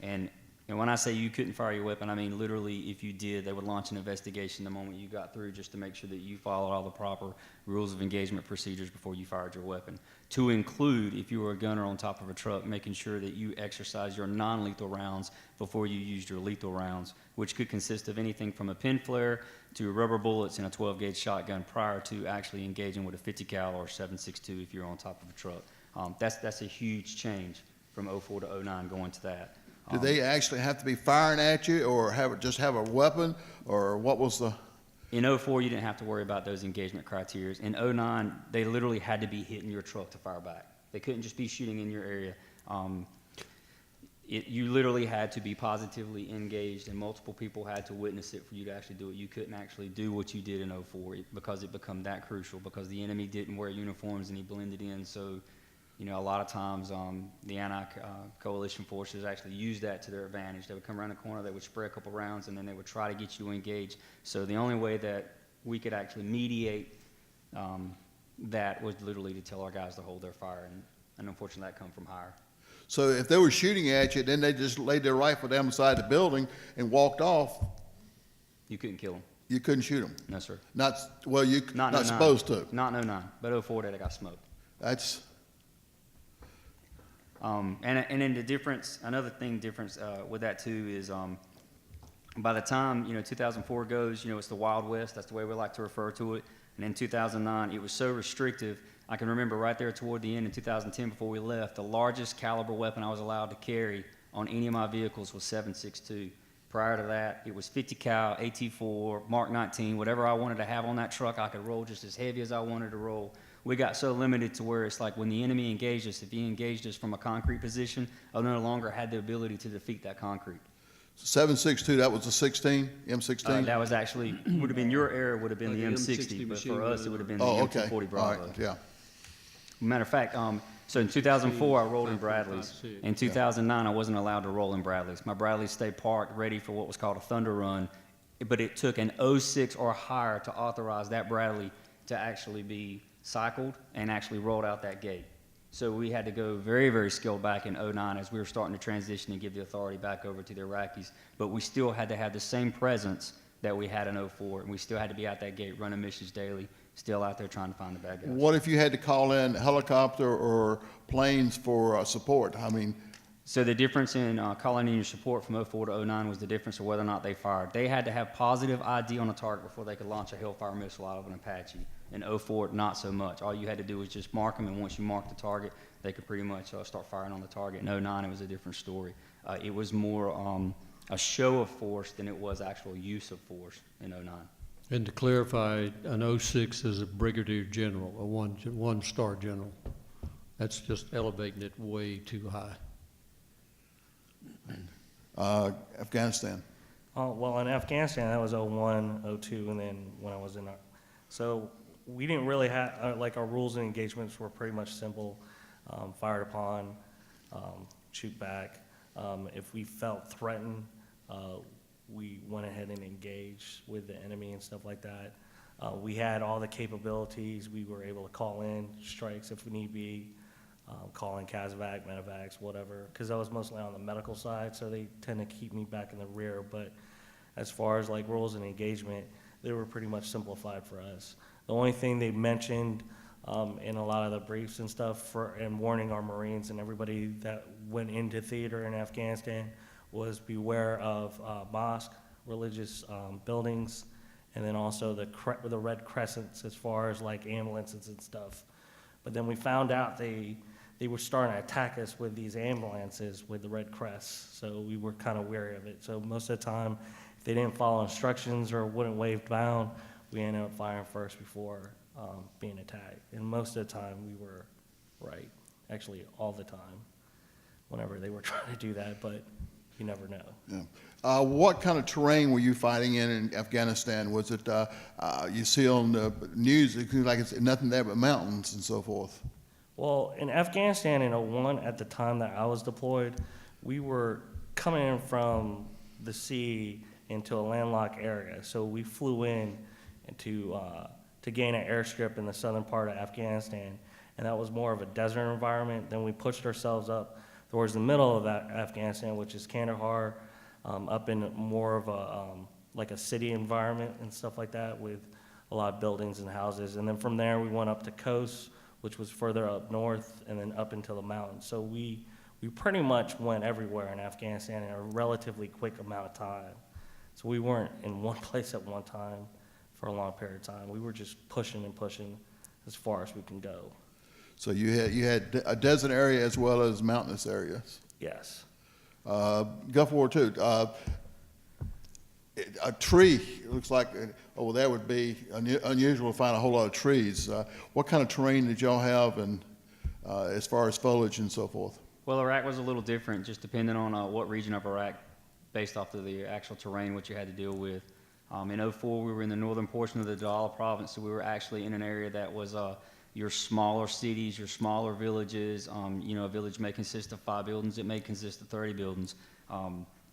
And when I say you couldn't fire your weapon, I mean literally if you did, they would launch an investigation the moment you got through just to make sure that you followed all the proper rules of engagement procedures before you fired your weapon. To include, if you were a gunner on top of a truck, making sure that you exercised your non-lethal rounds before you used your lethal rounds, which could consist of anything from a pin flare to rubber bullets in a 12-gauge shotgun prior to actually engaging with a 50 cal or 7.62 if you're on top of a truck. That's a huge change from '04 to '09 going to that. Do they actually have to be firing at you, or just have a weapon, or what was the? In '04, you didn't have to worry about those engagement criteria. In '09, they literally had to be hitting your truck to fire back. They couldn't just be shooting in your area. You literally had to be positively engaged, and multiple people had to witness it for you to actually do it. You couldn't actually do what you did in '04 because it became that crucial, because the enemy didn't wear uniforms and he blended in. So, you know, a lot of times the anti-coalition forces actually used that to their advantage. They would come around the corner, they would spray a couple rounds, and then they would try to get you to engage. So the only way that we could actually mediate that was literally to tell our guys to hold their fire, and unfortunately that come from higher. So if they were shooting at you, then they just laid their rifle down beside the building and walked off. You couldn't kill them. You couldn't shoot them. No, sir. Not supposed to. Not '09, but '04 they got smoked. That's. And then the difference, another difference with that too is by the time, you know, 2004 goes, you know, it's the Wild West. That's the way we like to refer to it. And in 2009, it was so restrictive. I can remember right there toward the end in 2010 before we left, the largest caliber weapon I was allowed to carry on any of my vehicles was 7.62. Prior to that, it was 50 cal, AT4, Mark 19, whatever I wanted to have on that truck, I could roll just as heavy as I wanted to roll. We got so limited to where it's like when the enemy engaged us, if he engaged us from a concrete position, I no longer had the ability to defeat that concrete. 7.62, that was the 16, M16? That was actually, would have been your era, would have been the M60, but for us, it would have been the M240 Bravo. Right, yeah. Matter of fact, so in 2004, I rolled in Bradleys. In 2009, I wasn't allowed to roll in Bradleys. My Bradleys stayed parked, ready for what was called a thunder run, but it took an 06 or higher to authorize that Bradley to actually be cycled and actually rolled out that gate. So we had to go very, very scaled back in '09 as we were starting to transition and give the authority back over to the Iraqis. But we still had to have the same presence that we had in '04, and we still had to be out that gate running missions daily, still out there trying to find the bad guys. What if you had to call in helicopter or planes for support? I mean, so the difference in calling in your support from '04 to '09 was the difference of whether or not they fired. They had to have positive ID on the target before they could launch a Hellfire missile out of an Apache. In '04, not so much. All you had to do was just mark them, and once you marked the target, they could pretty much start firing on the target. In '09, it was a different story. It was more a show of force than it was actual use of force in '09. And to clarify, an 06 is a brigadier general, a one-star general. That's just elevating it way too high. Afghanistan? Well, in Afghanistan, that was 01, 02, and then when I was in, so we didn't really have, like our rules and engagements were pretty much simple. Fired upon, shoot back. If we felt threatened, we went ahead and engaged with the enemy and stuff like that. We had all the capabilities. We were able to call in strikes if we need be, call in CASVAC, medevacs, whatever, because I was mostly on the medical side, so they tend to keep me back in the rear. But as far as like rules and engagement, they were pretty much simplified for us. The only thing they mentioned in a lot of the briefs and stuff and warning our Marines and everybody that went into theater in Afghanistan was beware of mosque, religious buildings, and then also the red crescents as far as like ambulances and stuff. But then we found out they were starting to attack us with these ambulances with the red crests, so we were kind of wary of it. So most of the time, if they didn't follow instructions or wouldn't wave down, we ended up firing first before being attacked. And most of the time, we were right, actually all the time, whenever they were trying to do that, but you never know. Yeah. What kind of terrain were you fighting in Afghanistan? Was it, you see on the news, it seems like it's nothing there but mountains and so forth? Well, in Afghanistan in 01, at the time that I was deployed, we were coming in from the sea into a landlocked area. So we flew in to gain an airstrip in the southern part of Afghanistan, and that was more of a desert environment. Then we pushed ourselves up towards the middle of that Afghanistan, which is Kandahar, up in more of a like a city environment and stuff like that with a lot of buildings and houses. And then from there we went up to coast, which was further up north, and then up into the mountains. So we pretty much went everywhere in Afghanistan in a relatively quick amount of time. So we weren't in one place at one time for a long period of time. We were just pushing and pushing as far as we can go. So you had a desert area as well as mountainous areas. Yes. Gulf War II. A tree, it looks like over there would be unusual to find a whole lot of trees. What kind of terrain did y'all have, and as far as foliage and so forth? Well, Iraq was a little different, just depending on what region of Iraq, based off of the actual terrain, what you had to deal with. In 04, we were in the northern portion of the Dala province, so we were actually in an area that was your smaller cities, your smaller villages. A village may consist of 5 buildings, it may consist of 30 buildings.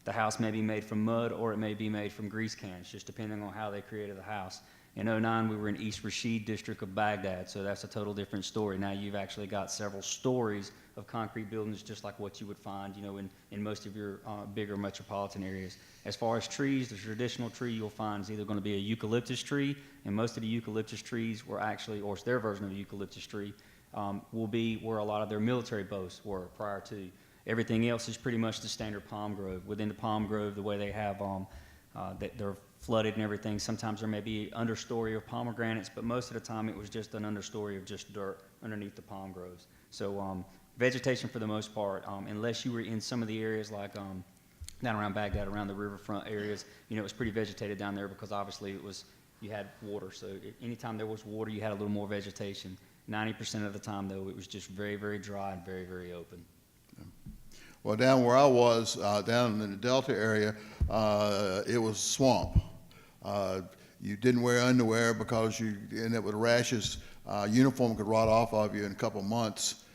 The house may be made from mud or it may be made from grease cans, just depending on how they created the house. In 09, we were in East Rashid district of Baghdad, so that's a total different story. Now you've actually got several stories of concrete buildings, just like what you would find, in most of your bigger metropolitan areas. As far as trees, the traditional tree you'll find is either going to be a eucalyptus tree, and most of the eucalyptus trees were actually, or it's their version of a eucalyptus tree, will be where a lot of their military boats were prior to. Everything else is pretty much the standard palm grove. Within the palm grove, the way they have, they're flooded and everything. Sometimes there may be an understory of pomegranates, but most of the time it was just an understory of just dirt underneath the palm groves. So vegetation for the most part, unless you were in some of the areas like down around Baghdad, around the riverfront areas, it was pretty vegetated down there because obviously you had water. So anytime there was water, you had a little more vegetation. 90% of the time, though, it was just very, very dry and very, very open. Well, down where I was, down in the Delta area, it was swamp. You didn't wear underwear because you ended up with rashes. Uniform could rot off of you in a couple of months.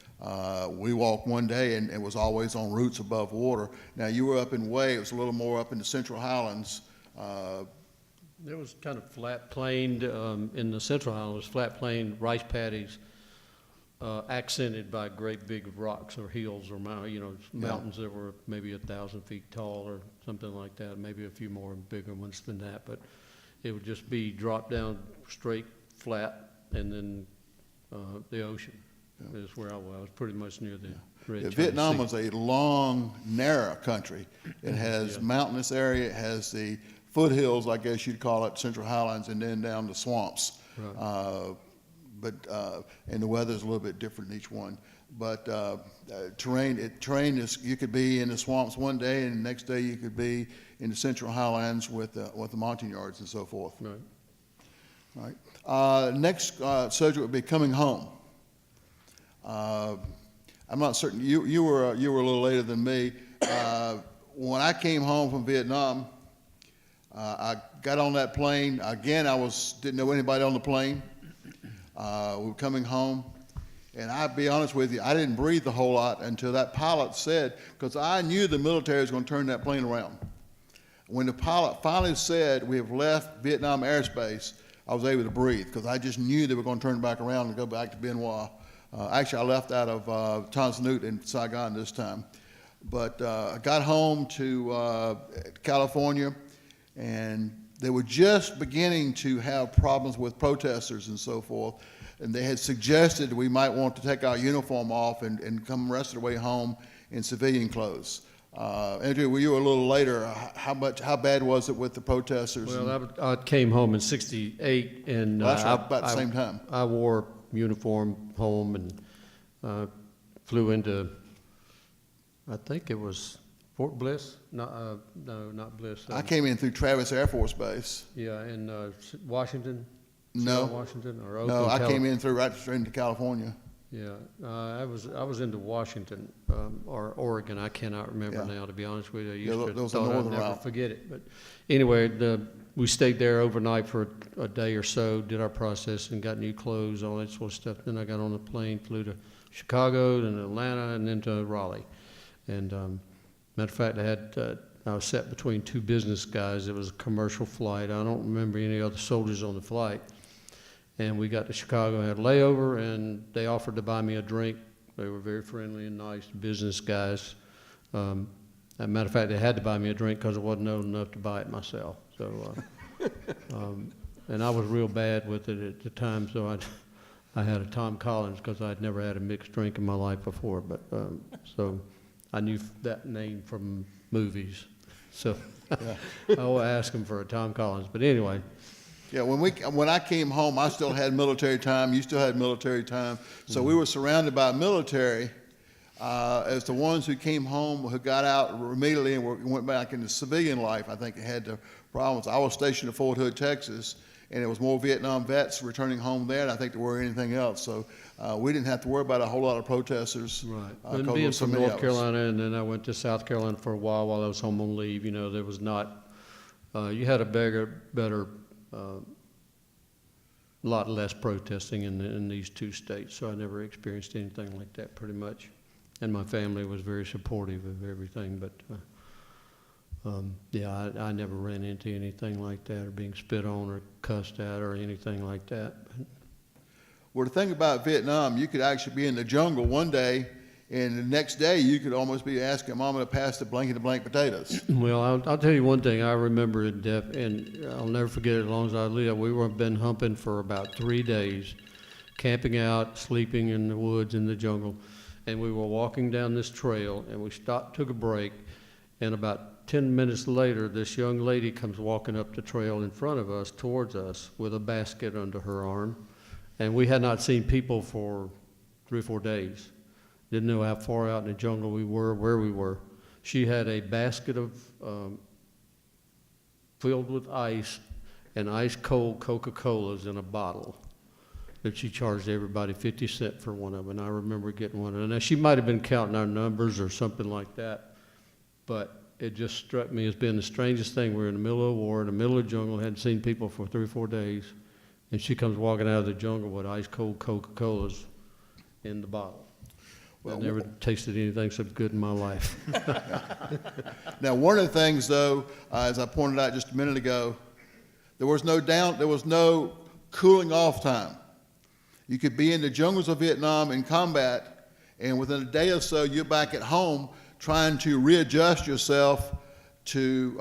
We walked one day and it was always on roots above water. Now, you were up in Way, it was a little more up in the Central Highlands. It was kind of flat-planed in the Central Highlands, flat-planed rice paddies, accented by great big rocks or hills or mountains that were maybe 1,000 feet tall or something like that, maybe a few more bigger ones than that, but it would just be dropped down straight, flat, and then the ocean is where I was, pretty much near the Red China Vietnam Sea. was a long, narrow country. It has mountainous area, it has the foothills, I guess you'd call it, Central Highlands, and then down the swamps. Right. And the weather's a little bit different in each one. But terrain is, you could be in the swamps one day, and the next day you could be in the Central Highlands with the Montagnards and so forth. Right. All right. Next subject would be coming home. I'm not certain. You were a little later than me. when I came home from Vietnam, I got on that plane. Again, didn't know anybody on the plane. We were coming home, and I'll be honest with you, I didn't breathe a whole lot until that pilot said, because I knew the military was going to turn that plane around. When the pilot finally said, we have left Vietnam airspace, I was able to breathe, because I just knew they were going to turn back around and go back to Bien Hoa. Actually, I left out of Tan Son Nhut in Saigon this time. But I got home to California, and they were just beginning to have problems with protesters and so forth. And they had suggested we might want to take our uniform off and come the rest of the way home in civilian clothes. Andrew, you were a little later. How bad was it with the protesters? Well, I came home in '68, and Well, that's right, about the same time. I wore uniform home and flew into, I think it was Fort Bliss. No, not Bliss. I came in through Travis Air Force Base. Yeah, in Washington. No. Seattle, Washington or Oakland. No, I came in through right straight into California. Yeah, I was into Washington or Oregon. I cannot remember Yeah. now, to be honest with you. I Yeah, used to those are thought I'd northern never route. forget it. But anyway, we stayed there overnight for a day or so, did our process, and got new clothes, all that sort of stuff. Then I got on the plane, flew to Chicago, then Atlanta, and then to Raleigh. And matter of fact, I was sat between two business guys. It was a commercial flight. I don't remember any other soldiers on the flight. And we got to Chicago, had a layover, and they offered to buy me a drink. They were very friendly and nice business guys. As a matter of fact, they had to buy me a drink because I wasn't old enough to buy it myself. So, and I was real bad with it at the time, so I had a Tom Collins because I'd never had a mixed drink in my life before. But so I knew that name from movies. So I will ask them for a Tom Collins. But anyway. Yeah, when I came home, I still had military time. You still had military time. So we were surrounded by military as the ones who came home, who got out immediately and went back into civilian life. I think had the problems. I was stationed at Fort Hood, Texas, and it was more Vietnam vets returning home there than I think there were anything else. So we didn't have to worry about a whole lot of protesters. Right. 'Cause And there being were so from many North of us. Carolina, and then I went to South Carolina for a while I was home on leave. You know, there was not, you had a better lot less protesting in these two states, so I never experienced anything like that pretty much. And my family was very supportive of everything, but yeah, I never ran into anything like that or being spit on or cussed at or anything like that. Well, the thing about Vietnam, you could actually be in the jungle one day, and the next day you could almost be asking Mama to pass the blanket of blank potatoes. Well, I'll tell you one thing I remember in depth, and I'll never forget it as long as I live. We were been humping for about 3 days, camping out, sleeping in the woods, in the jungle, and we were walking down this trail, and we stopped, took a break, and about 10 minutes later, this young lady comes walking up the trail in front of us, towards us, with a basket under her arm, and we had not seen people for 3 or 4 days. Didn't know how far out in the jungle we were, where we were. She had a basket of filled with ice and ice cold Coca-Colas in a bottle that she charged everybody 50 cents for one of them. And I remember getting one of them. Now, she might have been counting our numbers or something like that, but it just struck me as being the strangest thing. We're in the middle of a war, in the middle of the jungle, hadn't seen people for 3 or 4 days, and she comes walking out of the jungle with ice cold Coca-Colas in the bottle. Well, I never tasted anything so good in my life. Now, one of the things, though, as I pointed out just a minute ago, there was no cooling off time. You could be in the jungles of Vietnam in combat, and within a day or so, you're back at home trying to readjust yourself to,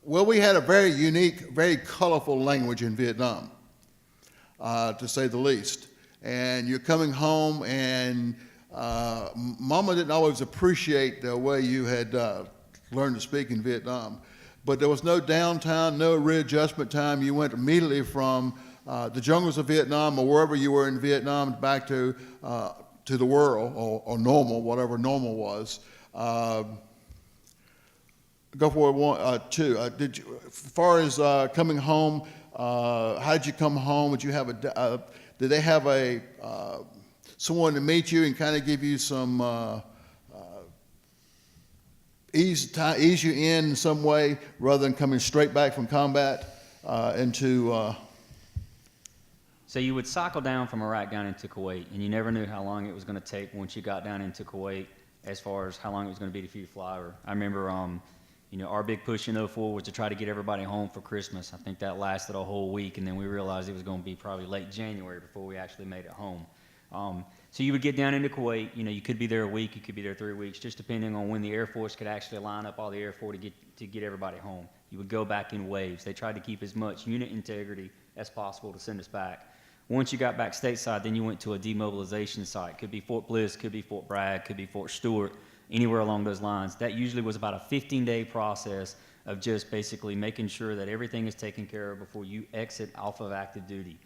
well, we had a very unique, very colorful language in Vietnam, to say the least. And you're coming home, and Mama didn't always appreciate the way you had learned to speak in Vietnam. But there was no downtime, no readjustment time. You went immediately from the jungles of Vietnam or wherever you were in Vietnam back to the world or normal, whatever normal was. Gulf War I, II. As far as coming home, how did you come home? Did you have did they have someone to meet you and kind of give you some ease you in some way rather than coming straight back from combat into. So you would cycle down from Iraq down into Kuwait, and you never knew how long it was going to take once you got down into Kuwait, as far as how long it was going to be for you to fly over. I remember, our big push in '04 was to try to get everybody home for Christmas. I think that lasted a whole week, and then we realized it was going to be probably late January before we actually made it home. So you would get down into Kuwait. You could be there a week, you could be there 3 weeks, just depending on when the Air Force could actually line up all the Air Force to get everybody home. You would go back in waves. They tried to keep as much unit integrity as possible to send us back. Once you got back stateside, then you went to a demobilization site. Could be Fort Bliss, could be Fort Bragg, could be Fort Stewart, anywhere along those lines. That usually was about a 15-day process of just basically making sure that everything is taken care of before you exit off of active duty.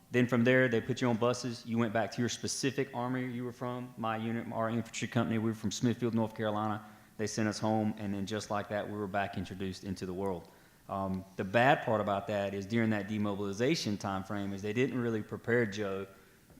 Then from there, they put you on buses. You went back to your specific army you were from. My unit, our infantry company, we were from Smithfield, North Carolina. They sent us home, and then just like that, we were back introduced into the world. The bad part about that is during that demobilization time frame is they didn't really prepare Joe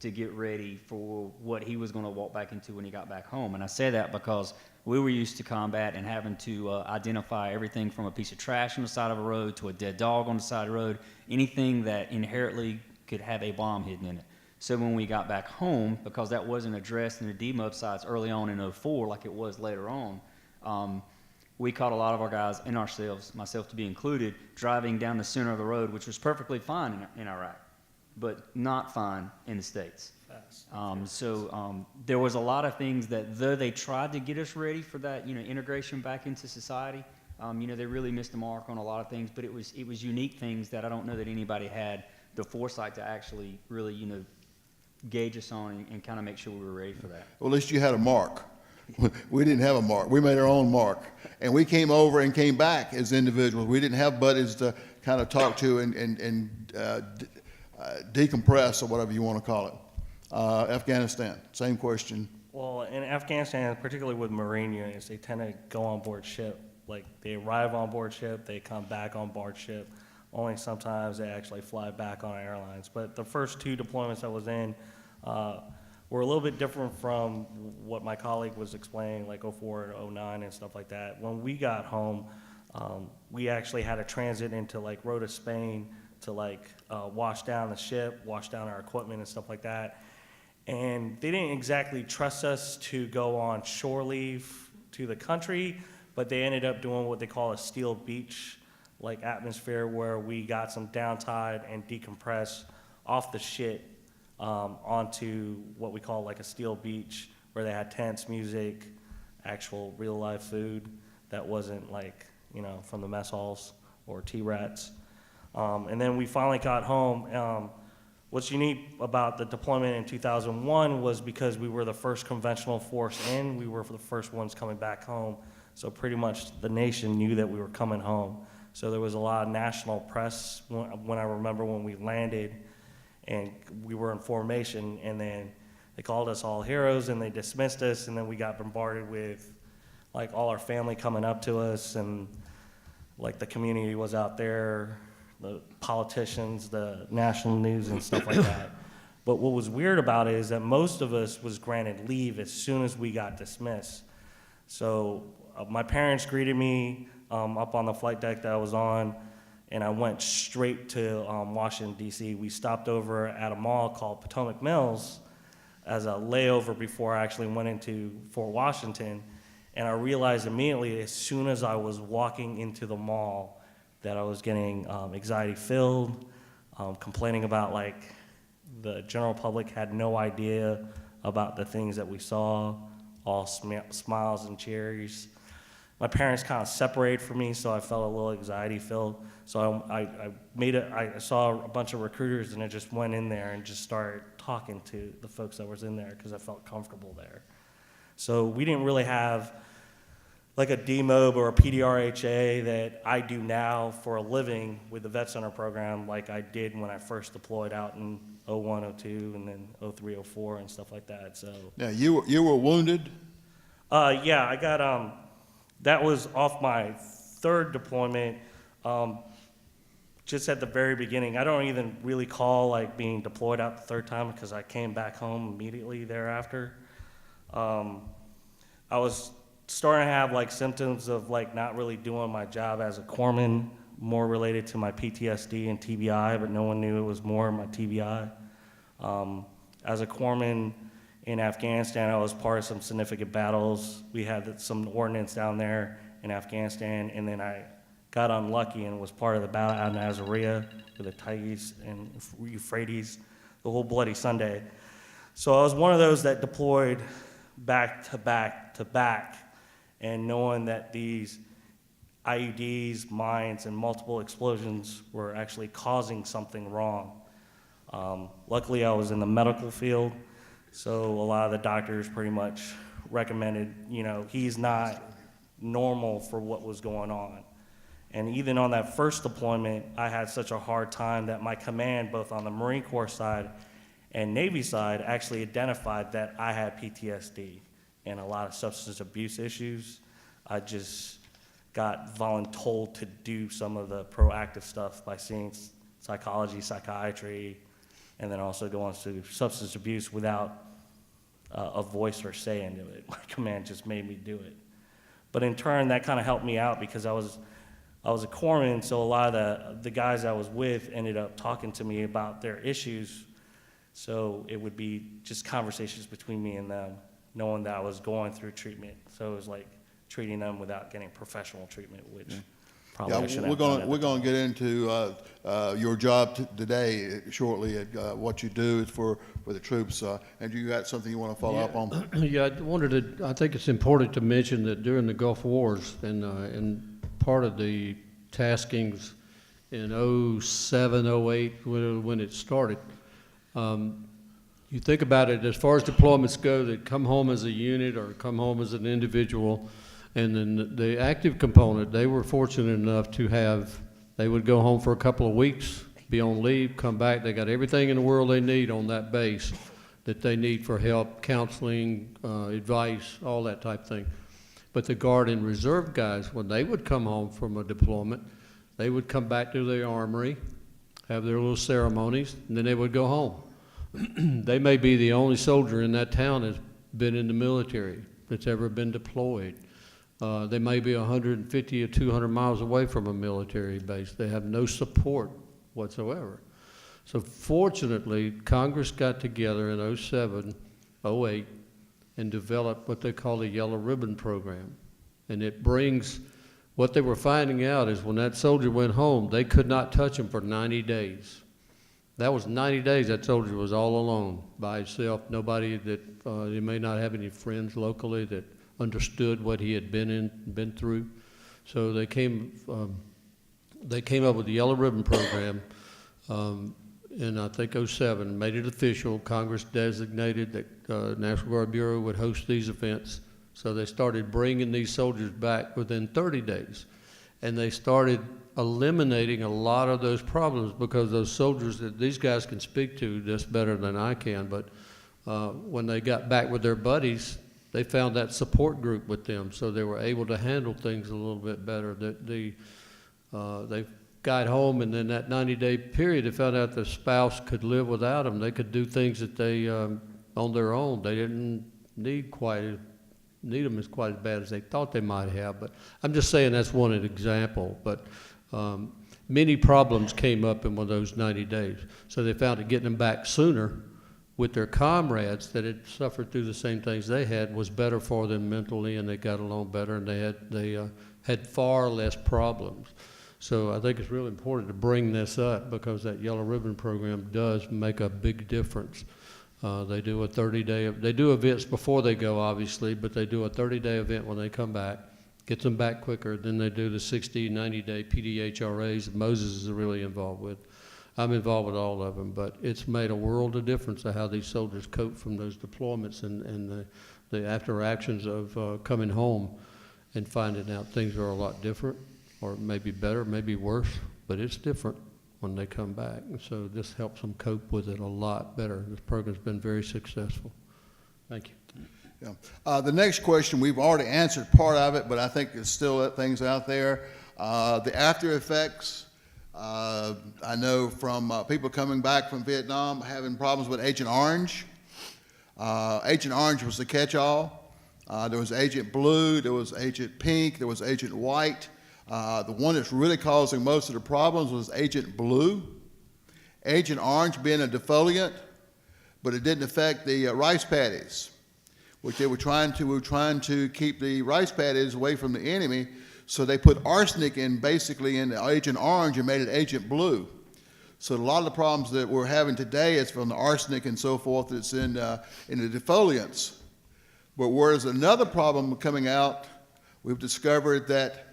to get ready for what he was going to walk back into when he got back home. And I say that because we were used to combat and having to identify everything from a piece of trash on the side of a road to a dead dog on the side of the road, anything that inherently could have a bomb hidden in it. So when we got back home, because that wasn't addressed in the demob sites early on in '04 like it was later on, we caught a lot of our guys and ourselves, myself to be included, driving down the center of the road, which was perfectly fine in Iraq, but not fine in the States. There was a lot of things that, though they tried to get us ready for that, integration back into society, they really missed the mark on a lot of things, but it was unique things that I don't know that anybody had the foresight to actually really, gauge us on and kind of make sure we were ready for that. Well, at least you had a mark. We didn't have a mark. We made our own mark. And we came over and came back as individuals. We didn't have buddies to kind of talk to and decompress, or whatever you want to call it. Afghanistan, same question. Well, in Afghanistan, particularly with Marine units, they tend to go on board ship. Like, they arrive on board ship, they come back on board ship. Only sometimes they actually fly back on airlines. But the first two deployments I was in were a little bit different from what my colleague was explaining, like '04 and '09 and stuff like that. When we got home, we actually had a transit into like Rota, Spain to wash down the ship, wash down our equipment and stuff like that. And they didn't exactly trust us to go on shore leave to the country, but they ended up doing what they call a steel beach like atmosphere, where we got some downtime and decompress off the shit onto what we call like a steel beach, where they had tents, music, actual real life food that wasn't like, from the mess halls or T-Rats. And then we finally got home. What's unique about the deployment in 2001 was because we were the first conventional force in, we were the first ones coming back home. So pretty much the nation knew that we were coming home. So there was a lot of national press when I remember when we landed and we were in formation, and then they called us all heroes and they dismissed us, and then we got bombarded with like all our family coming up to us, and like the community was out there, the politicians, the national news and stuff like that. But what was weird about it is that most of us was granted leave as soon as we got dismissed. So my parents greeted me up on the flight deck that I was on, and I went straight to Washington, D.C. We stopped over at a mall called Potomac Mills as a layover before I actually went into Fort Washington, and I realized immediately as soon as I was walking into the mall that I was getting anxiety-filled, complaining about like the general public had no idea about the things that we saw, all smiles and cheers. My parents kind of separated from me, so I felt a little anxiety-filled. So I saw a bunch of recruiters, and I just went in there and just started talking to the folks that was in there because I felt comfortable there. So we didn't really have like a DMOB or a PDRHA that I do now for a living with the Vet Center program like I did when I first deployed out in '01, '02, and then '03, '04 and stuff like that. So Now, you were wounded? yeah, I got, that was off my third deployment, just at the very beginning. I don't even really call like being deployed out the third time because I came back home immediately thereafter. I was starting to have like symptoms of like not really doing my job as a corpsman, more related to my PTSD and TBI, but no one knew it was more my TBI. As a corpsman in Afghanistan, I was part of some significant battles. We had some ordnance down there in Afghanistan, and then I got unlucky and was part of the battle out in Azariah with the Tigris and Euphrates, the whole bloody Sunday. So I was one of those that deployed back to back to back, and knowing that these IEDs, mines, and multiple explosions were actually causing something wrong. Luckily, I was in the medical field, so a lot of the doctors pretty much recommended, he's not normal for what was going on. And even on that first deployment, I had such a hard time that my command, both on the Marine Corps side and Navy side, actually identified that I had PTSD and a lot of substance abuse issues. I just got voluntold to do some of the proactive stuff by seeing psychology, psychiatry, and then also going through substance abuse without a voice or say into it. My command just made me do it. But in turn, that kind of helped me out because I was a corpsman, so a lot of the guys I was with ended up talking to me about their issues. So it would be just conversations between me and them, knowing that I was going through treatment. So it was like treating them without getting professional treatment, which probably I shouldn't have done. We're going to get into your job today shortly. What you do is for the troops. And you got something you want to follow up on? Yeah, I think it's important to mention that during the Gulf Wars and part of the taskings in 07, 08, when it started, you think about it, as far as deployments go, they come home as a unit or come home as an individual, and then the active component, they were fortunate enough to they would go home for a couple of weeks, be on leave, come back, they got everything in the world they need on that base that they need for help, counseling, advice, all that type of thing. But the Guard and Reserve guys, when they would come home from a deployment, they would come back to their armory, have their little ceremonies, and then they would go home. They may be the only soldier in that town that's been in the military, that's ever been deployed. They may be 150 or 200 miles away from a military base. They have no support whatsoever. So fortunately, Congress got together in 07, 08, and developed what they call the Yellow Ribbon Program. And it brings, what they were finding out is when that soldier went home, they could not touch him for 90 days. That was 90 days that soldier was all alone by himself. Nobody that, he may not have any friends locally that understood what he had been through. So they came up with the Yellow Ribbon Program in I think 07, made it official. Congress designated that National Guard Bureau would host these events. So they started bringing these soldiers back within 30 days. And they started eliminating a lot of those problems because those soldiers that these guys can speak to this better than I can, but when they got back with their buddies, they found that support group with them, so they were able to handle things a little bit better. They got home, and then that 90-day period, they found out the spouse could live without them. They could do things that they, on their own, they didn't need them as quite as bad as they thought they might have. But I'm just saying that's one example. But many problems came up in one of those 90 days. So they found that getting them back sooner with their comrades that had suffered through the same things they had was better for them mentally, and they got along better, and they had far less problems. So I think it's really important to bring this up because that Yellow Ribbon Program does make a big difference. They do a 30-day, they do events before they go, obviously, but they do a 30-day event when they come back, gets them back quicker. Then they do the 60, 90-day PDHRAs that Moses is really involved with. I'm involved with all of them, but it's made a world of difference of how these soldiers cope from those deployments and the after actions of coming home and finding out things are a lot different, or maybe better, maybe worse, but it's different when they come back. And so this helps them cope with it a lot better. This program's been very successful. Thank you. Yeah. The next question, we've already answered part of it, but I think there's still things out there. The after effects, I know from people coming back from Vietnam having problems with Agent Orange. Agent Orange was the catch-all. There was Agent Blue, there was Agent Pink, there was Agent White. The one that's really causing most of the problems was Agent Blue. Agent Orange being a defoliant, but it didn't affect the rice paddies, which they were trying to keep the rice paddies away from the enemy. So they put arsenic in basically in Agent Orange and made it Agent Blue. So a lot of the problems that we're having today is from the arsenic and so forth that's in the defoliants. But whereas another problem coming out, we've discovered that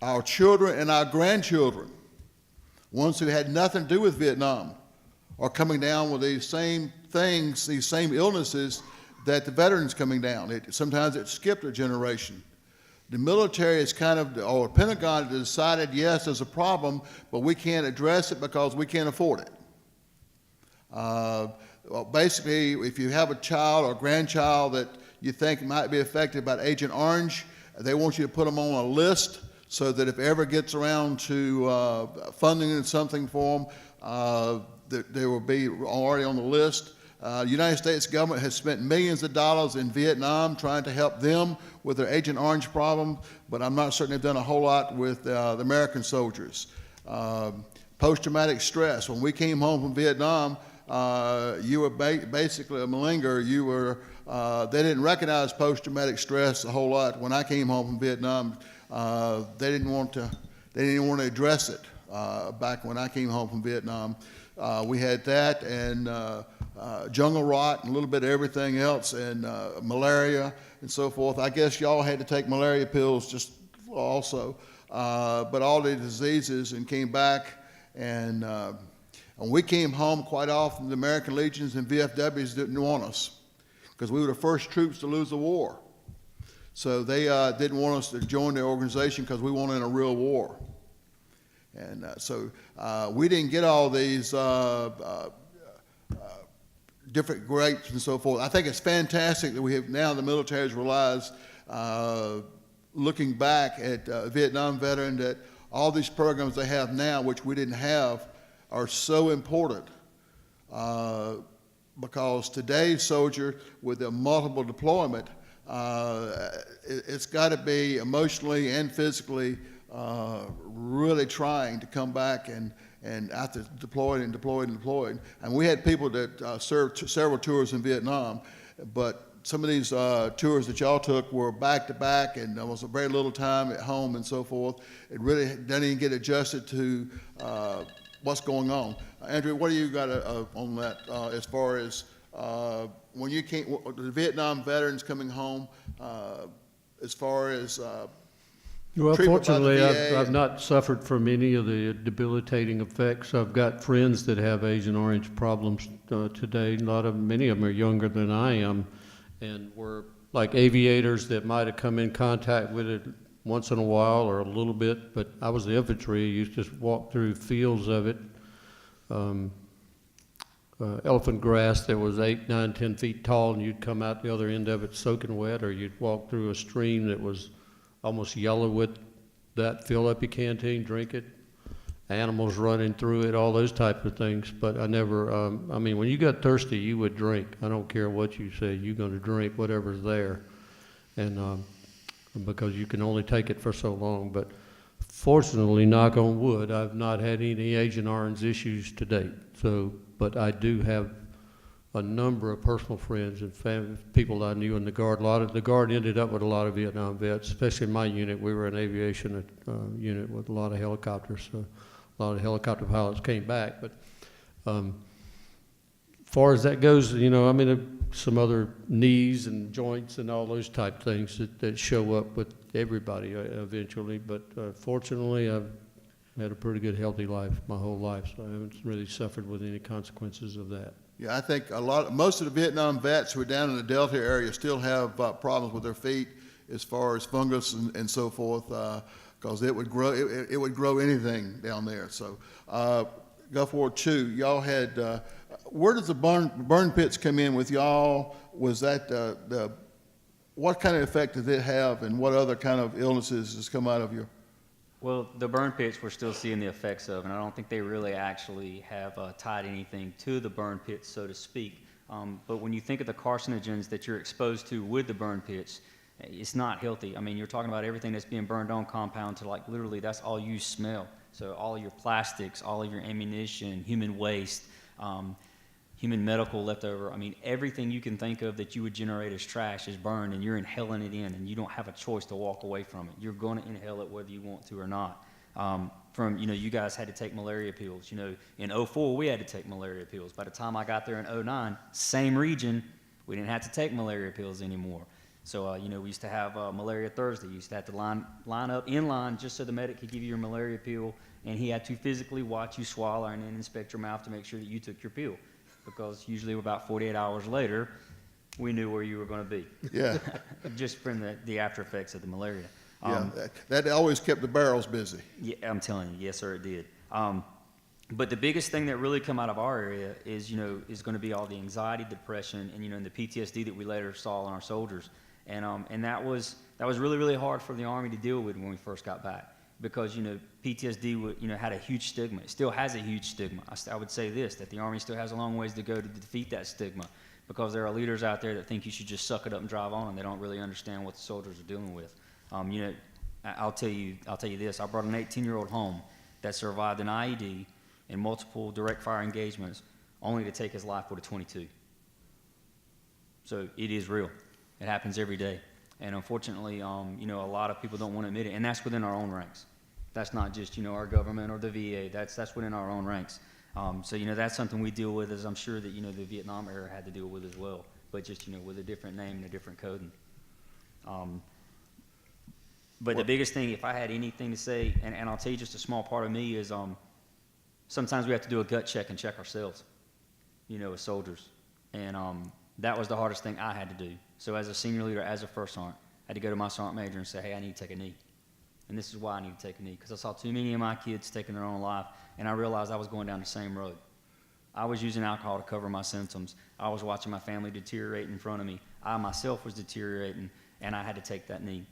our children and our grandchildren, ones who had nothing to do with Vietnam, are coming down with these same things, these same illnesses that the veterans coming down. Sometimes it skipped a generation. The military is or the Pentagon has decided, yes, there's a problem, but we can't address it because we can't afford it. Well, basically, if you have a child or grandchild that you think might be affected by Agent Orange, they want you to put them on a list so that if ever gets around to funding something for them, they will be already on the list. The United States government has spent millions of dollars in Vietnam trying to help them with their Agent Orange problem, but I'm not certain they've done a whole lot with the American soldiers. Post-traumatic stress. When we came home from Vietnam, you were basically a malinger. You were. They didn't recognize post-traumatic stress a whole lot. When I came home from Vietnam, they didn't want to address it. Back when I came home from Vietnam, we had that and jungle rot and a little bit of everything else, and malaria and so forth. I guess y'all had to take malaria pills just also, but all the diseases, and came back, and we came home quite often. The American Legions and VFWs didn't want us because we were the first troops to lose the war. So they didn't want us to join the organization because we weren't in a real war. And so we didn't get all these different grades and so forth. I think it's fantastic that we have now, the military has realized, looking back at Vietnam veteran, that all these programs they have now, which we didn't have, are so important. Because today's soldier with a multiple deployment, it's got to be emotionally and physically really trying to come back and after deployed. And we had people that served several tours in Vietnam, but some of these tours that y'all took were back to back, and there was very little time at home and so forth. It really didn't even get adjusted to what's going on. Andrew, what do you got on that as far as when you came, the Vietnam veterans coming home, as far as well, treatment by the fortunately, VA I've not suffered from any of the debilitating effects. I've got friends that have Agent Orange problems today. Many of them are younger than I am, and were like aviators that might have come in contact with it once in a while or a little bit. But I was the infantry. You used to just walk through fields of it, elephant grass that was 8, 9, 10 feet tall, and you'd come out the other end of it soaking wet, or you'd walk through a stream that was almost yellow with that, fill up your canteen, drink it, animals running through it, all those types of things. But I never, I mean, when you got thirsty, you would drink. I don't care what you say, you're going to drink whatever's there. And because you can only take it for so long. But fortunately, knock on wood, I've not had any Agent Orange issues to date. So, but I do have a number of personal friends and family, people I knew in the Guard. The Guard ended up with a lot of Vietnam vets, especially in my unit. We were an aviation unit with a lot of helicopters, so a lot of helicopter pilots came back. But as far as that goes, you know, I mean, some other knees and joints and all those type things that show up with everybody eventually. But fortunately, I've had a pretty good, healthy life my whole life, so I haven't really suffered with any consequences of that. Yeah, I think most of the Vietnam vets who are down in the Delta area still have problems with their feet as far as fungus and so forth, because it would grow anything down there. So Gulf War II, y'all had, where does the burn pits come in with y'all? Was that what kind of effect did it have, and what other kind of illnesses has come out of your? Well, the burn pits we're still seeing the effects of, and I don't think they really actually have tied anything to the burn pits, so to speak. But when you think of the carcinogens that you're exposed to with the burn pits, it's not healthy. I mean, you're talking about everything that's being burned on compound to like literally that's all you smell. So all your plastics, all of your ammunition, human waste, human medical leftover. I mean, everything you can think of that you would generate as trash is burned, and you're inhaling it in, and you don't have a choice to walk away from it. You're going to inhale it whether you want to or not. You guys had to take malaria pills. In 04, we had to take malaria pills. By the time I got there in 09, same region, we didn't have to take malaria pills anymore. So, we used to have malaria Thursday. You used to have to line up in line just so the medic could give you your malaria pill, and he had to physically watch you swallow and then inspect your mouth to make sure that you took your pill. Because usually about 48 hours later, we knew where you were going to be. Yeah. Just from the after effects of the malaria. Yeah, that always kept the barrels busy. Yeah, I'm telling you, yes, sir, it did. But the biggest thing that really come out of our area is going to be all the anxiety, depression, and the PTSD that we later saw in our soldiers. And that was really, really hard for the Army to deal with when we first got back, because PTSD had a huge stigma. It still has a huge stigma. I would say this, that the Army still has a long ways to go to defeat that stigma, because there are leaders out there that think you should just suck it up and drive on, and they don't really understand what the soldiers are dealing with. I'll tell you this. I brought an 18-year-old home that survived an IED and multiple direct fire engagements, only to take his life with a .22. So it is real. It happens every day. And unfortunately, a lot of people don't want to admit it, and that's within our own ranks. That's not just, our government or the VA. That's within our own ranks. So that's something we deal with, as I'm sure that, the Vietnam era had to deal with as well, but just, with a different name and a different coding. But the biggest thing, if I had anything to say, and I'll tell you just a small part of me, is sometimes we have to do a gut check and check ourselves, as soldiers. And that was the hardest thing I had to do. So as a senior leader, as a first sergeant, I had to go to my sergeant major and say, hey, I need to take a knee. And this is why I need to take a knee, because I saw too many of my kids taking their own life, and I realized I was going down the same road. I was using alcohol to cover my symptoms. I was watching my family deteriorate in front of me. I myself was deteriorating, and I had to take that knee.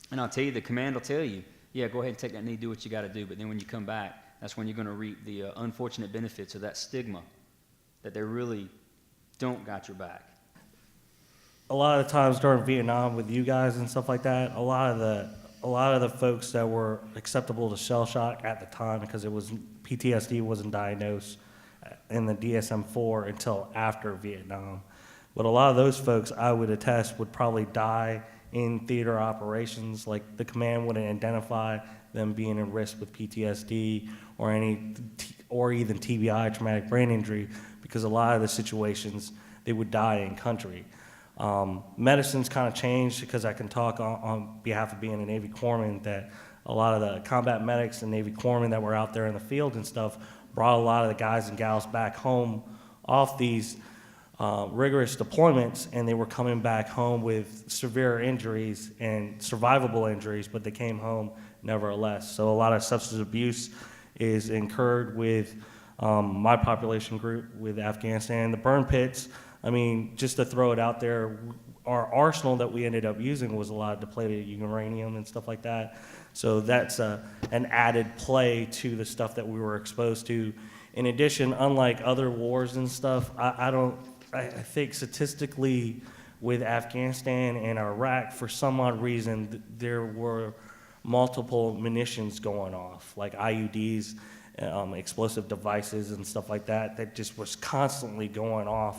And I'll tell you, the command will tell you, yeah, go ahead and take that knee, do what you got to do. But then when you come back, that's when you're going to reap the unfortunate benefits of that stigma, that they really don't got your back. A lot of the times during Vietnam with you guys and stuff like that, a lot of the folks that were acceptable to shell shock at the time, because PTSD wasn't diagnosed in the DSM-4 until after Vietnam. But a lot of those folks, I would attest, would probably die in theater operations. Like, the command wouldn't identify them being at risk with PTSD or even TBI, traumatic brain injury, because a lot of the situations they would die in country. Medicine's kind of changed, because I can talk on behalf of being a Navy corpsman that a lot of the combat medics and Navy corpsmen that were out there in the field and stuff brought a lot of the guys and gals back home off these rigorous deployments, and they were coming back home with severe injuries and survivable injuries, but they came home nevertheless. So a lot of substance abuse is incurred with my population group, with Afghanistan. The burn pits, I mean, just to throw it out there, our arsenal that we ended up using was a lot of depleted uranium and stuff like that. So that's an added play to the stuff that we were exposed to. In addition, unlike other wars and stuff, I think statistically with Afghanistan and Iraq, for some odd reason, there were multiple munitions going off, like IUDs, explosive devices and stuff like that, that just was constantly going off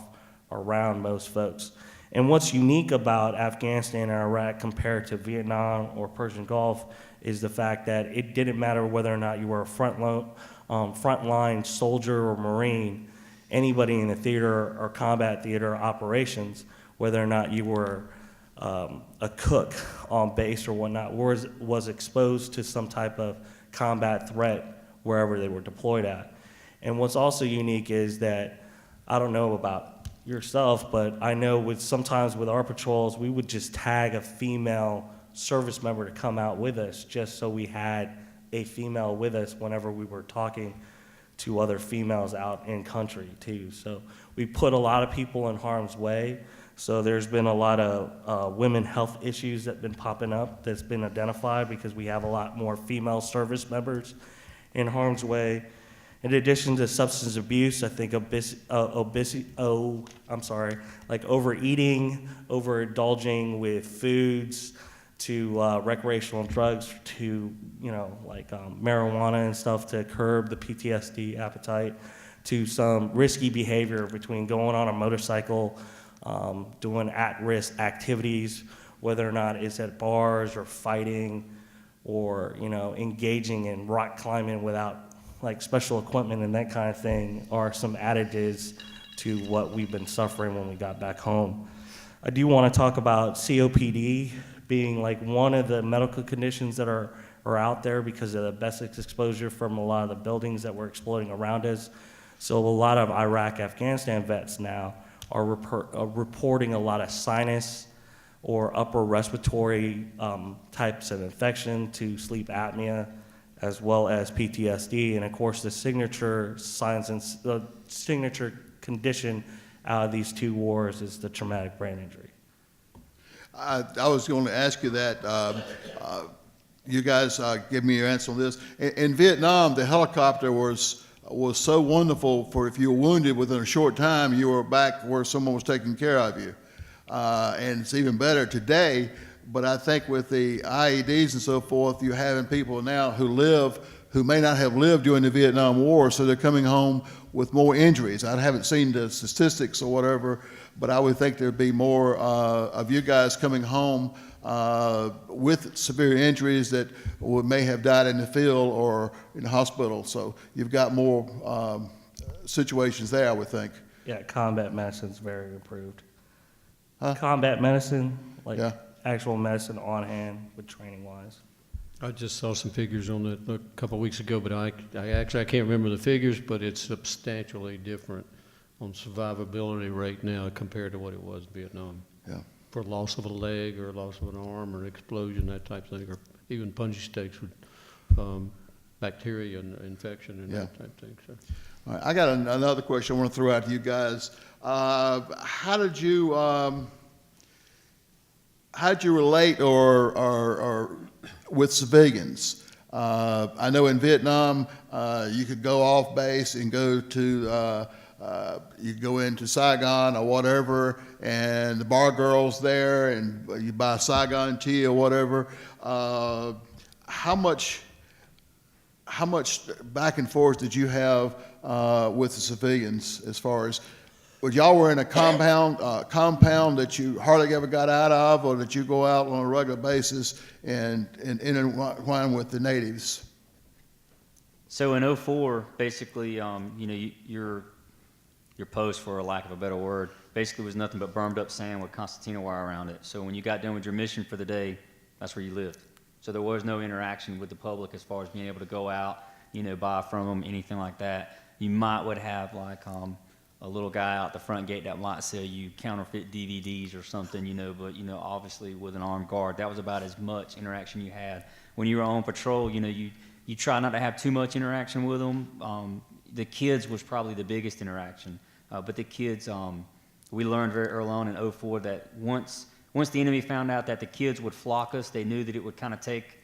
around most folks. And what's unique about Afghanistan and Iraq compared to Vietnam or Persian Gulf is the fact that it didn't matter whether or not you were a frontline soldier or Marine. Anybody in the theater or combat theater operations, whether or not you were a cook on base or whatnot, was exposed to some type of combat threat wherever they were deployed at. And what's also unique is that, I don't know about yourself, but I know sometimes with our patrols, we would just tag a female service member to come out with us, just so we had a female with us whenever we were talking to other females out in country too. So we put a lot of people in harm's way. So there's been a lot of women health issues that have been popping up that's been identified, because we have a lot more female service members in harm's way. In addition to substance abuse, I think like overeating, overindulging with foods, to recreational drugs, to marijuana and stuff to curb the PTSD appetite, to some risky behavior between going on a motorcycle, doing at-risk activities, whether or not it's at bars or fighting, or engaging in rock climbing without special equipment and that kind of thing, are some additives to what we've been suffering when we got back home. I do want to talk about COPD being one of the medical conditions that are out there because of the best exposure from a lot of the buildings that were exploding around us. So a lot of Iraq, Afghanistan vets now are reporting a lot of sinus or upper respiratory types of infection, to sleep apnea, as well as PTSD. And of course, the signature signs and the signature condition out of these two wars is the traumatic brain injury. I was going to ask you that. You guys give me your answer on this. In Vietnam, the helicopter was so wonderful for if you were wounded within a short time, you were back where someone was taking care of you. And it's even better today. But I think with the IEDs and so forth, you're having people now who may not have lived during the Vietnam War, so they're coming home with more injuries. I haven't seen the statistics or whatever, but I would think there'd be more of you guys coming home with severe injuries that may have died in the field or in the hospital. So you've got more situations there, I would think. Yeah, combat medicine's very improved. Huh? Combat medicine, Yeah. actual medicine on hand with training-wise. I just saw some figures on it a couple of weeks ago, but I can't remember the figures, but it's substantially different on survivability rate now compared to what it was in Vietnam. Yeah. For loss of a leg or loss of an arm or explosion, that type of thing, or even punchy stakes with bacteria and infection and that type of thing. So. All right, I got another question I want to throw out to you guys. How did you relate or with civilians? I know in Vietnam you could go off base and go to you go into Saigon or whatever, and the bar girls there, and you buy Saigon tea or whatever. How much back and forth did you have with the civilians as far as? Well, y'all were in a compound that you hardly ever got out of, or that you go out on a regular basis and intertwine with the natives? So in 04, basically, your post, for a lack of a better word, basically was nothing but burned up sand with concertina wire around it. So when you got done with your mission for the day, that's where you lived. So there was no interaction with the public as far as being able to go out, buy from them, anything like that. You would have a little guy out the front gate that might sell you counterfeit DVDs or something, but obviously with an armed guard, that was about as much interaction you had. When you were on patrol, you try not to have too much interaction with them. The kids was probably the biggest interaction, but the kids, we learned very early on in 04 that once the enemy found out that the kids would flock us, they knew that it would kind of take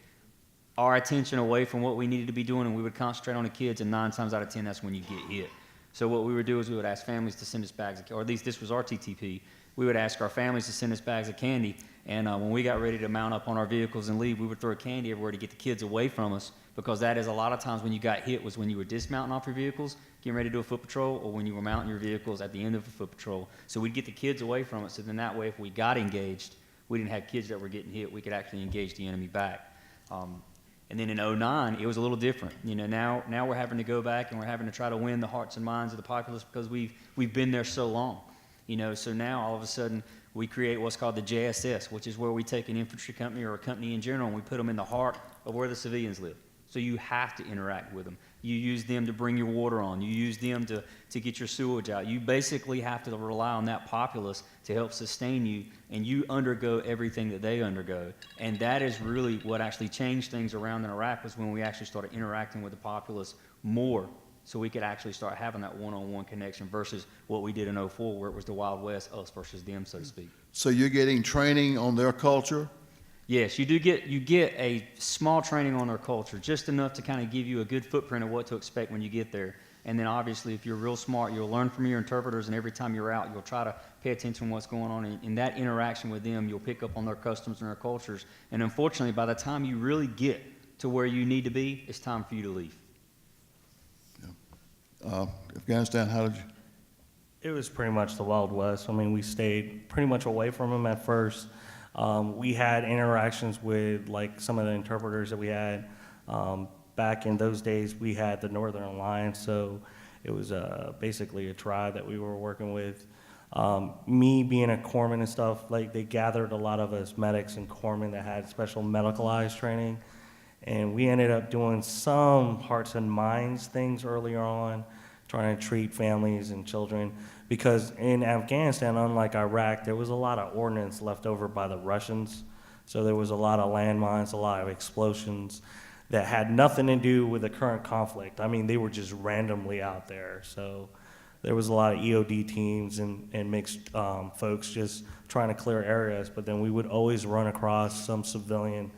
our attention away from what we needed to be doing, and we would concentrate on the kids, and 9 times out of 10, that's when you get hit. So what we would do is we would ask families to send us bags or at least this was our TTP. We would ask our families to send us bags of candy, and when we got ready to mount up on our vehicles and leave, we would throw candy everywhere to get the kids away from us, because that is a lot of times when you got hit was when you were dismounting off your vehicles, getting ready to do a foot patrol, or when you were mounting your vehicles at the end of a foot patrol. So we'd get the kids away from it, so then that way if we got engaged, we didn't have kids that were getting hit, we could actually engage the enemy back. And then in 09, it was a little different. Now we're having to go back and we're having to try to win the hearts and minds of the populace because we've been there so long. So now all of a sudden we create what's called the JSS, which is where we take an infantry company or a company in general and we put them in the heart of where the civilians live. So you have to interact with them. You use them to bring your water on. You use them to get your sewage out. You basically have to rely on that populace to help sustain you, and you undergo everything that they undergo. And that is really what actually changed things around in Iraq, was when we actually started interacting with the populace more, so we could actually start having that one-on-one connection versus what we did in 04, where it was the Wild West, us versus them, so to speak. So you're getting training on their culture? Yes, you get a small training on their culture, just enough to kind of give you a good footprint of what to expect when you get there. And then obviously, if you're real smart, you'll learn from your interpreters, and every time you're out, you'll try to pay attention to what's going on. In that interaction with them, you'll pick up on their customs and their cultures. And unfortunately, by the time you really get to where you need to be, it's time for you to leave. Afghanistan, how did you? It was pretty much the Wild West. I mean, we stayed pretty much away from them at first. We had interactions with like some of the interpreters that we had. Back in those days, we had the Northern Alliance, so it was basically a tribe that we were working with. Me being a corpsman and stuff, like they gathered a lot of us medics and corpsmen that had special medicalized training, and we ended up doing some hearts and minds things earlier on, trying to treat families and children, because in Afghanistan, unlike Iraq, there was a lot of ordnance left over by the Russians, so there was a lot of landmines, a lot of explosions that had nothing to do with the current conflict. I mean, they were just randomly out there. So there was a lot of EOD teams and mixed folks just trying to clear areas, but then we would always run across some civilian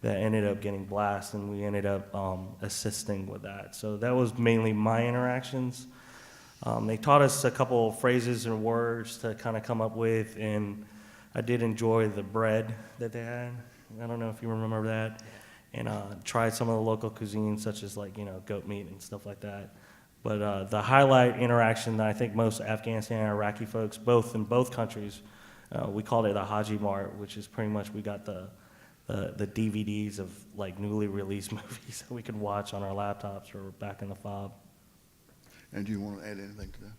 that ended up getting blasted, and we ended up assisting with that. So that was mainly my interactions. They taught us a couple of phrases and words to kind of come up with, and I did enjoy the bread that they had. I don't know if you remember that. And tried some of the local cuisines, such as like, goat meat and stuff like that. But the highlight interaction that I think most Afghanistan and Iraqi folks, in both countries, we called it a Haji Mart, which is pretty much we got the DVDs of like newly released movies that we could watch on our laptops or back in the fob. And do you want to add anything to that?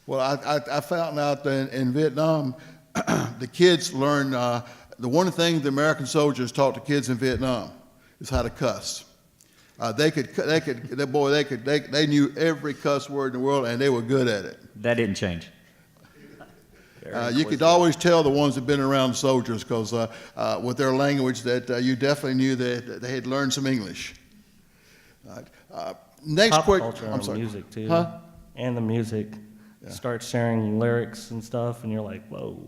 Well, I found out that in Vietnam, the kids learn. The one thing the American soldiers taught the kids in Vietnam is how to cuss. They knew every cuss word in the world, and they were good at it. That didn't change. You could always tell the ones that been around soldiers, because with their language, that you definitely knew that they had learned some English. Next Pop quick, culture I'm and sorry. music too. Huh? And the music. Yeah. Start sharing lyrics and stuff, and you're like, whoa.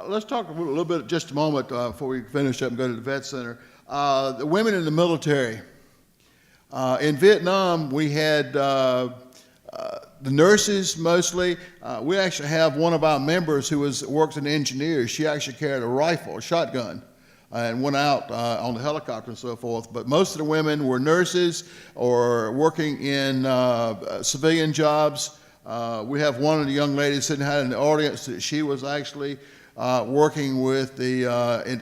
Let's talk a little bit, just a moment, before we finish up and go to the Vet Center. The women in the military. In Vietnam, we had the nurses mostly. We actually have one of our members who works in engineers. She actually carried a rifle, a shotgun, and went out on the helicopter and so forth. But most of the women were nurses or working in civilian jobs. We have one of the young ladies sitting out in the audience that she was actually working with the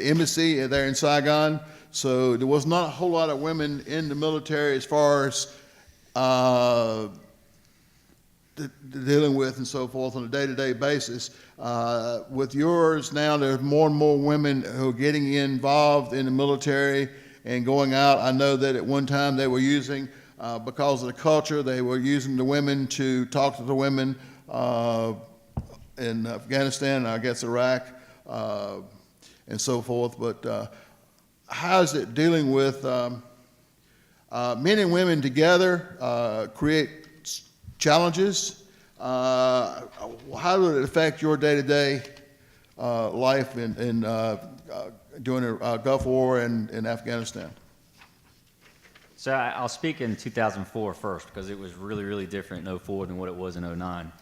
embassy there in Saigon. So there was not a whole lot of women in the military as far as dealing with and so forth on a day-to-day basis. With yours now, there's more and more women who are getting involved in the military and going out. I know that at one time they were using, because of the culture, they were using the women to talk to the women in Afghanistan, I guess Iraq, and so forth. But how is it dealing with men and women together create challenges? How did it affect your day-to-day life during the Gulf War and in Afghanistan? So I'll speak in 2004 first, because it was really, really different in 04 than what it was in 09.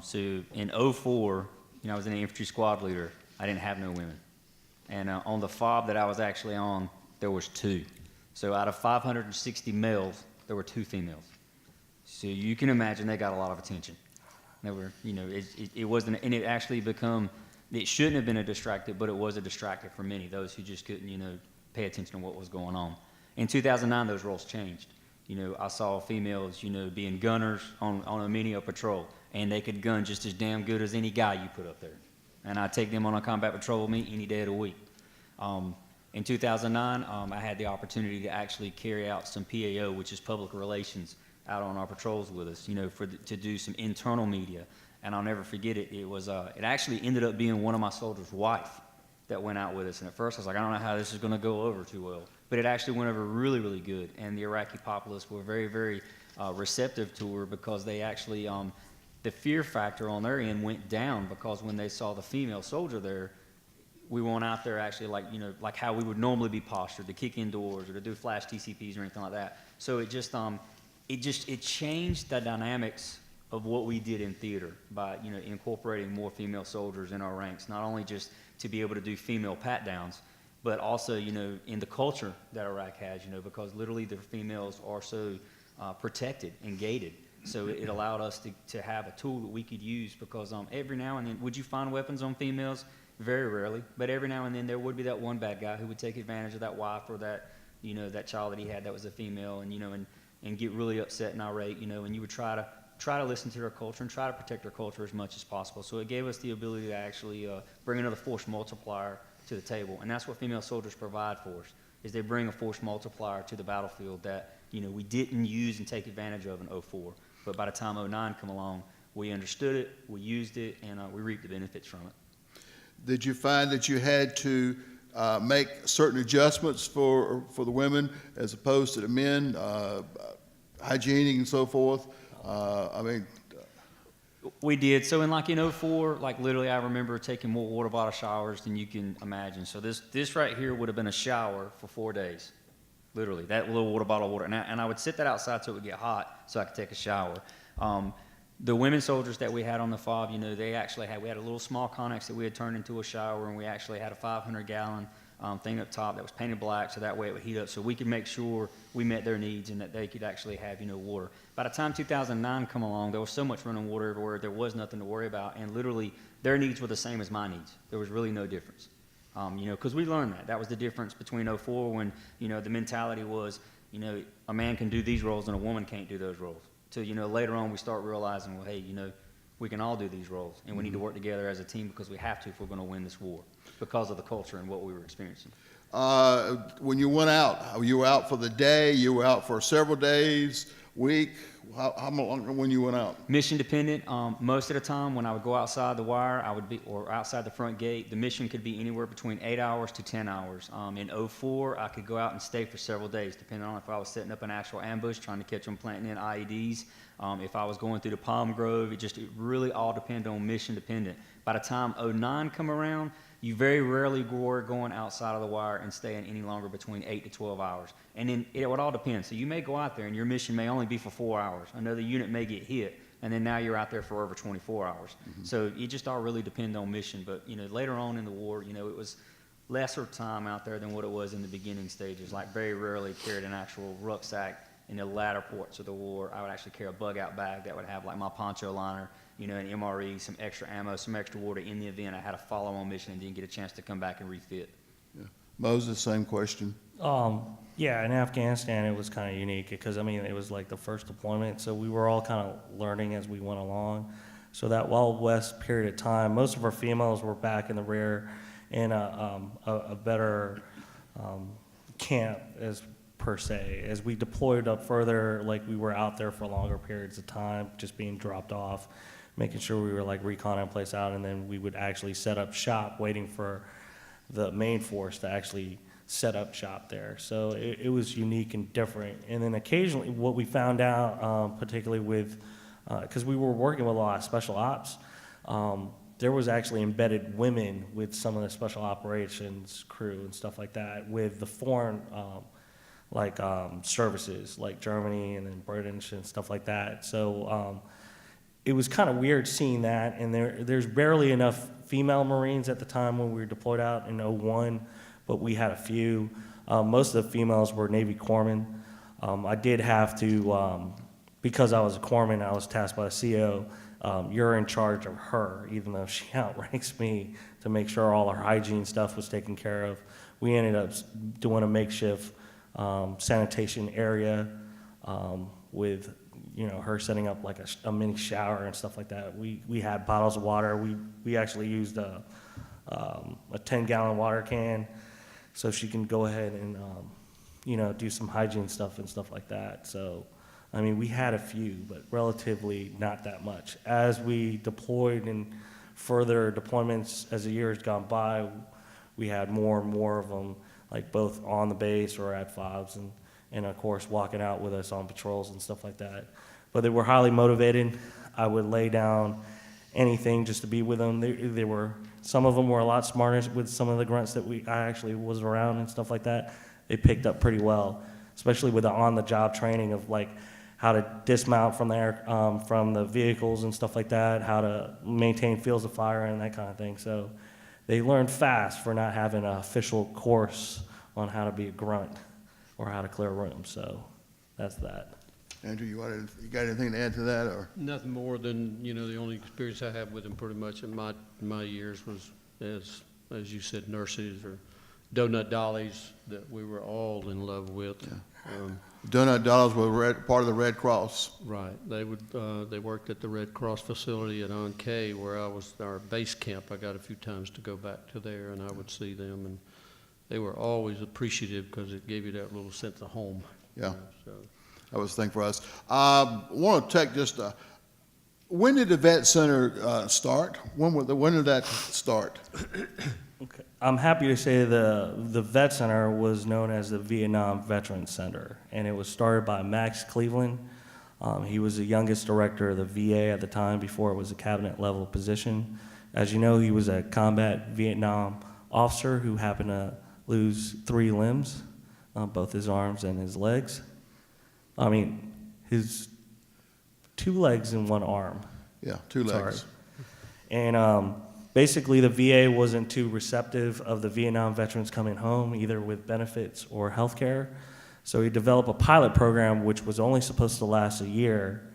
So in 04, I was an infantry squad leader. I didn't have no women. And on the FOB that I was actually on, there was 2. So out of 560 males, there were 2 females. So you can imagine they got a lot of attention. They were, it wasn't, and it actually it shouldn't have been a distractor, but it was a distractor for many, those who just couldn't, pay attention to what was going on. In 2009, those roles changed. I saw females, being gunners on a mini patrol, and they could gun just as damn good as any guy you put up there. And I'd take them on a combat patrol with me any day of the week. In 2009, I had the opportunity to actually carry out some PAO, which is public relations, out on our patrols with us, to do some internal media. And I'll never forget it. It actually ended up being one of my soldiers' wife that went out with us. And at first I was like, I don't know how this is going to go over too well. But it actually went over really, really good. And the Iraqi populace were very, very receptive to her, because they actually, the fear factor on their end went down, because when they saw the female soldier there, we weren't out there actually like how we would normally be postured, to kick indoors or to do flash TCPs or anything like that. So it changed the dynamics of what we did in theater by, incorporating more female soldiers in our ranks, not only just to be able to do female pat downs, but also, in the culture that Iraq has, because literally the females are so protected and gated. So it allowed us to have a tool that we could use, because every now and then, would you find weapons on females? Very rarely, but every now and then there would be that one bad guy who would take advantage of that wife or that, that child that he had that was a female, and get really upset and irate, and you would try to listen to their culture and try to protect their culture as much as possible. So it gave us the ability to actually bring another force multiplier to the table, and that's what female soldiers provide for us, is they bring a force multiplier to the battlefield that, we didn't use and take advantage of in 04. But by the time 09 come along, we understood it, we used it, and we reaped the benefits from it. Did you find that you had to make certain adjustments for the women as opposed to the men, hygiene and so forth? We did. So in 04, literally I remember taking more water bottle showers than you can imagine. So this right here would have been a shower for 4 days. Literally, that little water bottle of water. And I would sit that outside so it would get hot so I could take a shower. The women soldiers that we had on the FOB, they actually we had a little small Connex that we had turned into a shower, and we actually had a 500-gallon thing up top that was painted black, so that way it would heat up, so we could make sure we met their needs and that they could actually have, water. By the time 2009 come along, there was so much running water everywhere, there was nothing to worry about, and literally their needs were the same as my needs. There was really no difference. Because we learned that. That was the difference between 04 when, the mentality was, a man can do these roles and a woman can't do those roles. So, later on we start realizing, well, hey, we can all do these roles, and we need to work together as a team because we have to if we're going to win this war, because of the culture and what we were experiencing. When you went out, you were out for the day, you were out for several days, week? How long when you went out? Mission dependent. Most of the time when I would go outside the wire, or outside the front gate, the mission could be anywhere between 8 hours to 10 hours. In 04, I could go out and stay for several days, depending on if I was setting up an actual ambush, trying to catch them planting in IEDs. If I was going through the palm grove, it really all depended on mission dependent. By the time 09 come around, you very rarely were going outside of the wire and staying any longer between 8 to 12 hours. And then it would all depend. So you may go out there and your mission may only be for 4 hours. Another unit may get hit, and then now you're out there for over 24 hours. Mm-hmm. So it just all really depends on mission. But, later on in the war, it was lesser time out there than what it was in the beginning stages. Very rarely carried an actual rucksack. In the latter parts of the war, I would actually carry a bug-out bag that would have my poncho liner, an MRE, some extra ammo, some extra water in the event I had a follow-on mission and didn't get a chance to come back and refit. Yeah. Moses, same question. Yeah, in Afghanistan it was kind of unique because it was the first deployment, so we were all kind of learning as we went along. So that Wild West period of time, most of our females were back in the rear in a better camp per se. As we deployed up further, we were out there for longer periods of time, just being dropped off, making sure we were reconning place out, and then we would actually set up shop waiting for the main force to actually set up shop there. So it was unique and different. And then occasionally what we found out, particularly with, because we were working with a lot of special ops, there was actually embedded women with some of the special operations crew and stuff like that with the foreign services like Germany and then British and stuff like that. So it was kind of weird seeing that, and there's barely enough female Marines at the time when we were deployed out in 01, but we had a few. Most of the females were Navy corpsmen. I did have to, because I was a corpsman, I was tasked by the CO, you're in charge of her, even though she outranks me, to make sure all her hygiene stuff was taken care of. We ended up doing a makeshift sanitation area with her setting up a mini shower and stuff like that. We had bottles of water. We actually used a 10-gallon water can so she can go ahead and do some hygiene stuff and stuff like that. So we had a few, but relatively not that much. As we deployed in further deployments as the years gone by, we had more and more of them, both on the base or at FOBs, and of course walking out with us on patrols and stuff like that. But they were highly motivated. I would lay down anything just to be with them. They were, some of them were a lot smarter with some of the grunts that I actually was around and stuff like that. They picked up pretty well, especially with the on-the-job training of like how to dismount from the vehicles and stuff like that, how to maintain fields of fire and that kind of thing. So they learned fast for not having an official course on how to be a grunt or how to clear a room. So that's that. Andrew, you got anything to add to that, or? Nothing more than, the only experience I have with them pretty much in my years was, as you said, nurses or donut dollies that we were all in love with. Yeah. Donut Dollars were part of the Red Cross. Right. They worked at the Red Cross facility at K, where I was our base camp. I got a few times to go back to there, and I would see them, and they were always appreciative because it gave you that little sense of home. Yeah. So. That was the thing for us. I want to take just when did the Vet Center start? When did that start? Okay. I'm happy to say the Vet Center was known as the Vietnam Veterans Center, and it was started by Max Cleveland. He was the youngest director of the VA at the time before it was a cabinet level position. As you know, he was a combat Vietnam officer who happened to lose 3 limbs, both his arms and his legs. I mean, his 2 legs and 1 arm. Yeah, 2 legs. Sorry. And basically, the VA wasn't too receptive of the Vietnam veterans coming home, either with benefits or health care. So he developed a pilot program, which was only supposed to last a year,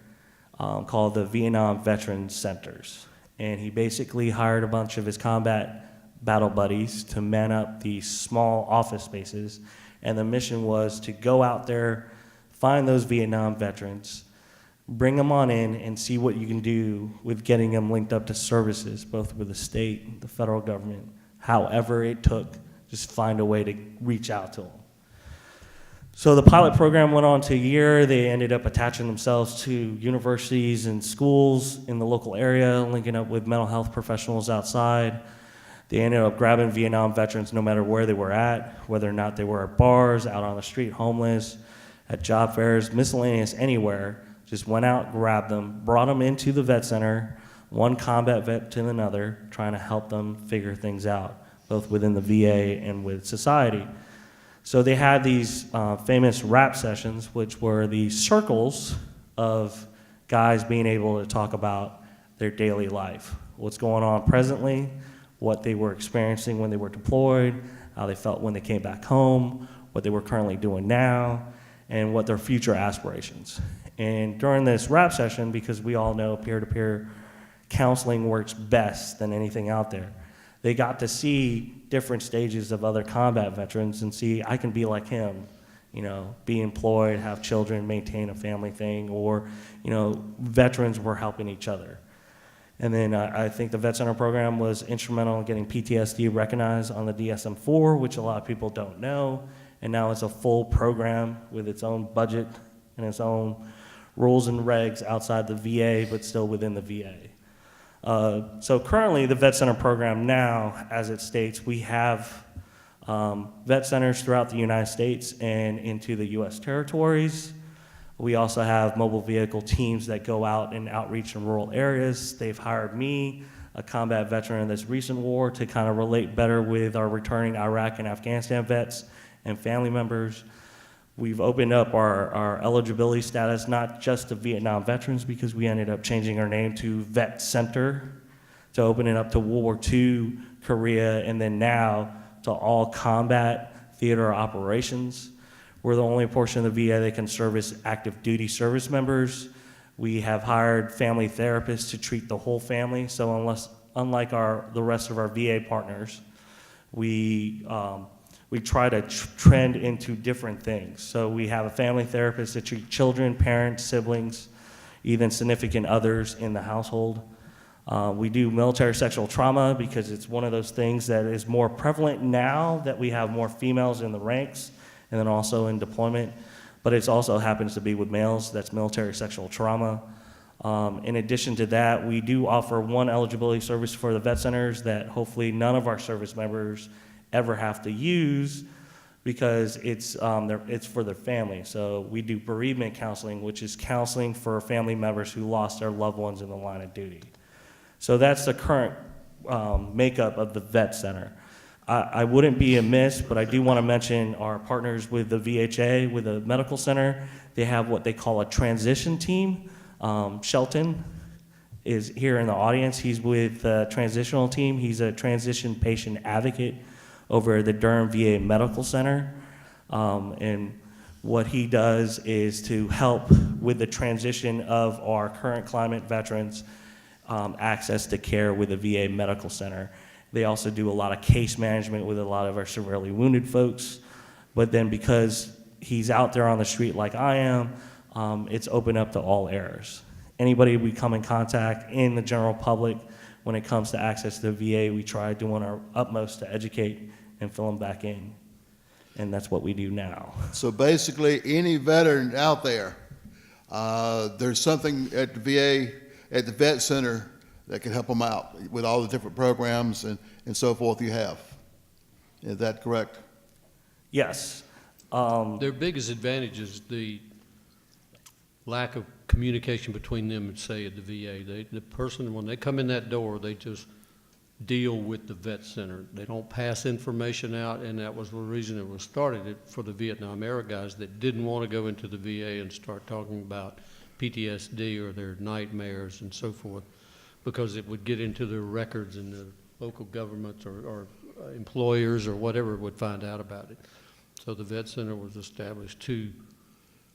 called the Vietnam Veterans Centers. And he basically hired a bunch of his combat battle buddies to man up these small office spaces. And the mission was to go out there, find those Vietnam veterans, bring them on in and see what you can do with getting them linked up to services, both with the state, the federal government, however it took, just find a way to reach out to them. So the pilot program went on to a year. They ended up attaching themselves to universities and schools in the local area, linking up with mental health professionals outside. They ended up grabbing Vietnam veterans no matter where they were at, whether or not they were at bars, out on the street, homeless, at job fairs, miscellaneous, anywhere. Just went out, grabbed them, brought them into the vet center, one combat vet to another, trying to help them figure things out, both within the VA and with society. So they had these famous rap sessions, which were these circles of guys being able to talk about their daily life, what's going on presently, what they were experiencing when they were deployed, how they felt when they came back home, what they were currently doing now, and what their future aspirations. And during this rap session, because we all know peer-to-peer counseling works best than anything out there, they got to see different stages of other combat veterans and see, I can be like him, be employed, have children, maintain a family thing, or, veterans were helping each other. And then I think the Vet Center program was instrumental in getting PTSD recognized on the DSM-IV, which a lot of people don't know. And now it's a full program with its own budget and its own rules and regs outside the VA, but still within the VA. So currently, the Vet Center program now, as it states, we have vet centers throughout the United States and into the U.S. territories. We also have mobile vehicle teams that go out and outreach in rural areas. They've hired me, a combat veteran in this recent war, to kind of relate better with our returning Iraq and Afghanistan vets and family members. We've opened up our eligibility status, not just to Vietnam veterans, because we ended up changing our name to Vet Center, to open it up to World War II, Korea, and then now to all combat theater operations. We're the only portion of the VA that can service active duty service members. We have hired family therapists to treat the whole family, so unlike the rest of our VA partners, we try to trend into different things. So we have a family therapist that treats children, parents, siblings, even significant others in the household. We do military sexual trauma because it's one of those things that is more prevalent now that we have more females in the ranks and then also in deployment. But it also happens to be with males, that's military sexual trauma. In addition to that, we do offer one eligibility service for the vet centers that hopefully none of our service members ever have to use, because it's for their family. So we do bereavement counseling, which is counseling for family members who lost their loved ones in the line of duty. So that's the current makeup of the Vet Center. I wouldn't be amiss, but I do want to mention our partners with the VHA, with the medical center. They have what they call a transition team. Shelton is here in the audience. He's with the transitional team. He's a transition patient advocate over at the Durham VA Medical Center. And what he does is to help with the transition of our current climate veterans access to care with the VA Medical Center. They also do a lot of case management with a lot of our severely wounded folks. But then because he's out there on the street like I am, it's open up to all errors. Anybody we come in contact in the general public, when it comes to access to the VA, we try doing our utmost to educate and fill them back in. And that's what we do now. So basically, any veteran out there, there's something at the VA, at the Vet Center, that can help them out with all the different programs and so forth you have. Is that correct? Yes. Their biggest advantage is the lack of communication between them and, say, at the VA. The person, when they come in that door, they just deal with the Vet Center. They don't pass information out, and that was the reason it was started for the Vietnam era guys that didn't want to go into the VA and start talking about PTSD or their nightmares and so forth, because it would get into their records and the local governments or employers or whatever would find out about it. So the Vet Center was established to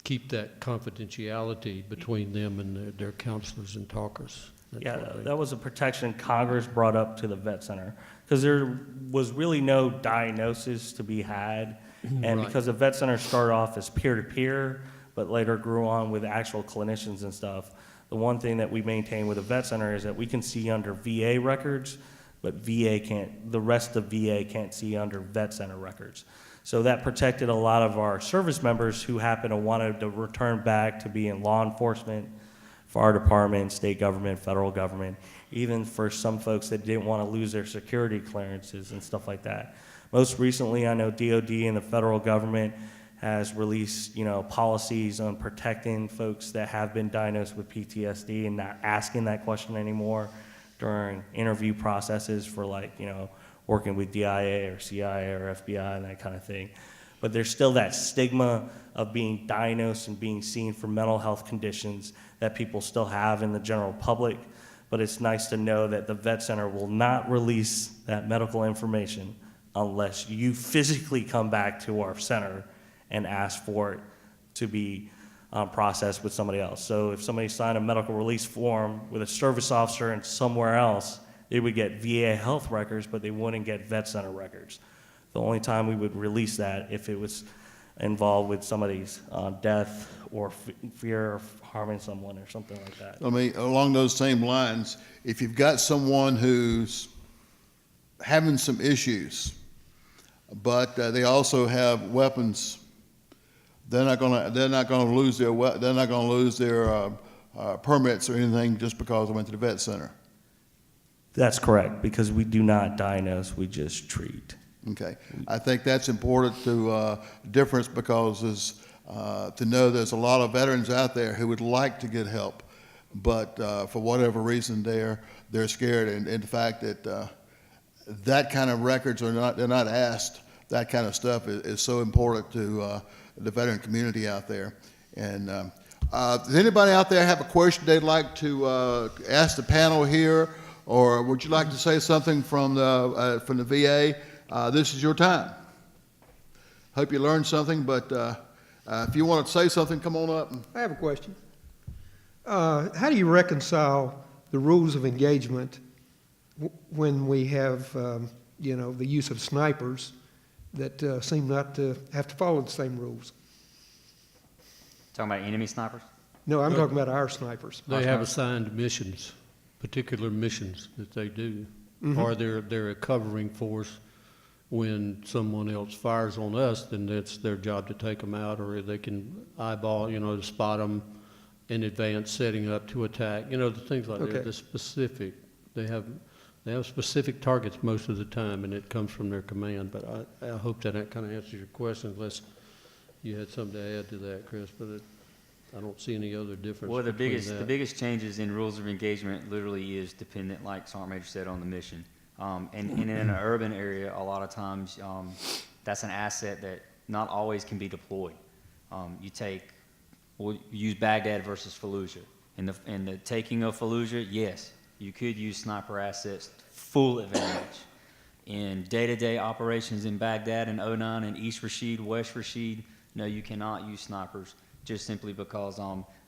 keep that confidentiality between them and their counselors and talkers. That was a protection Congress brought up to the Vet Center, because there was really no diagnosis to be had. And Right. because the Vet Center started off as peer-to-peer, but later grew on with actual clinicians and stuff, the one thing that we maintain with the Vet Center is that we can see under VA records, but VA can't, the rest of VA can't see under Vet Center records. So that protected a lot of our service members who happen to want to return back to be in law enforcement, fire department, state government, federal government, even for some folks that didn't want to lose their security clearances and stuff like that. Most recently, I know DOD and the federal government has released, policies on protecting folks that have been diagnosed with PTSD and not asking that question anymore during interview processes for working with DIA or CIA or FBI and that kind of thing. But there's still that stigma of being diagnosed and being seen for mental health conditions that people still have in the general public. But it's nice to know that the Vet Center will not release that medical information unless you physically come back to our center and ask for it to be processed with somebody else. So if somebody signed a medical release form with a service officer and somewhere else, they would get VA health records, but they wouldn't get Vet Center records. The only time we would release that if it was involved with somebody's death or fear of harming someone or something like that. I mean, along those same lines, if you've got someone who's having some issues, but they also have weapons, they're not going to lose their permits or anything just because they went to the Vet Center. That's correct, because we do not diagnose, we just treat. Okay, I think that's important to difference, because to know there's a lot of veterans out there who would like to get help, but for whatever reason they're scared, and the fact that that kind of records they're not asked. That kind of stuff is so important to the veteran community out there. And does anybody out there have a question they'd like to ask the panel here, or would you like to say something from the VA? This is your time. Hope you learned something, but if you want to say something, come on up. I have a question. How do you reconcile the rules of engagement when we have, the use of snipers that seem not to have to follow the same rules? Talking about enemy snipers? No, I'm talking about our snipers. They have assigned missions, particular missions that they do, or they're a covering force. When someone else fires on us, then it's their job to take them out, or they can eyeball, to spot them in advance, setting up to attack. The things like Okay. that. The specific. They have specific targets most of the time, and it comes from their command. But I hope that kind of answers your question, unless you had something to add to that, Chris. But I don't see any other difference Well, the between that. biggest changes in rules of engagement literally is dependent, like Sergeant Major said, on the mission. And in an urban area, a lot of times, that's an asset that not always can be deployed. We'll use Baghdad versus Fallujah. In the taking of Fallujah, yes, you could use sniper assets full advantage. In day-to-day operations in Baghdad and 09 and East Rashid, West Rashid, no, you cannot use snipers, just simply because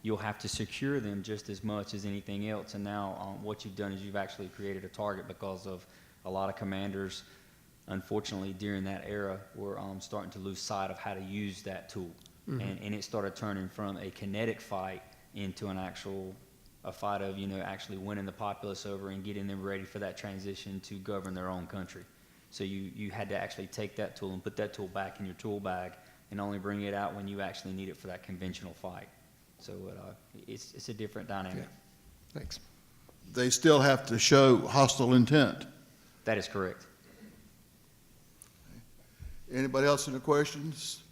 you'll have to secure them just as much as anything else. And now what you've done is you've actually created a target, because of a lot of commanders, unfortunately, during that era, were starting to lose sight of how to use that tool. Mm-hmm. And it started turning from a kinetic fight into a fight of, actually winning the populace over and getting them ready for that transition to govern their own country. So you had to actually take that tool and put that tool back in your tool bag and only bring it out when you actually need it for that conventional fight. So it's a different dynamic. Yeah. Thanks. They still have to show hostile intent. That is correct. Anybody else any questions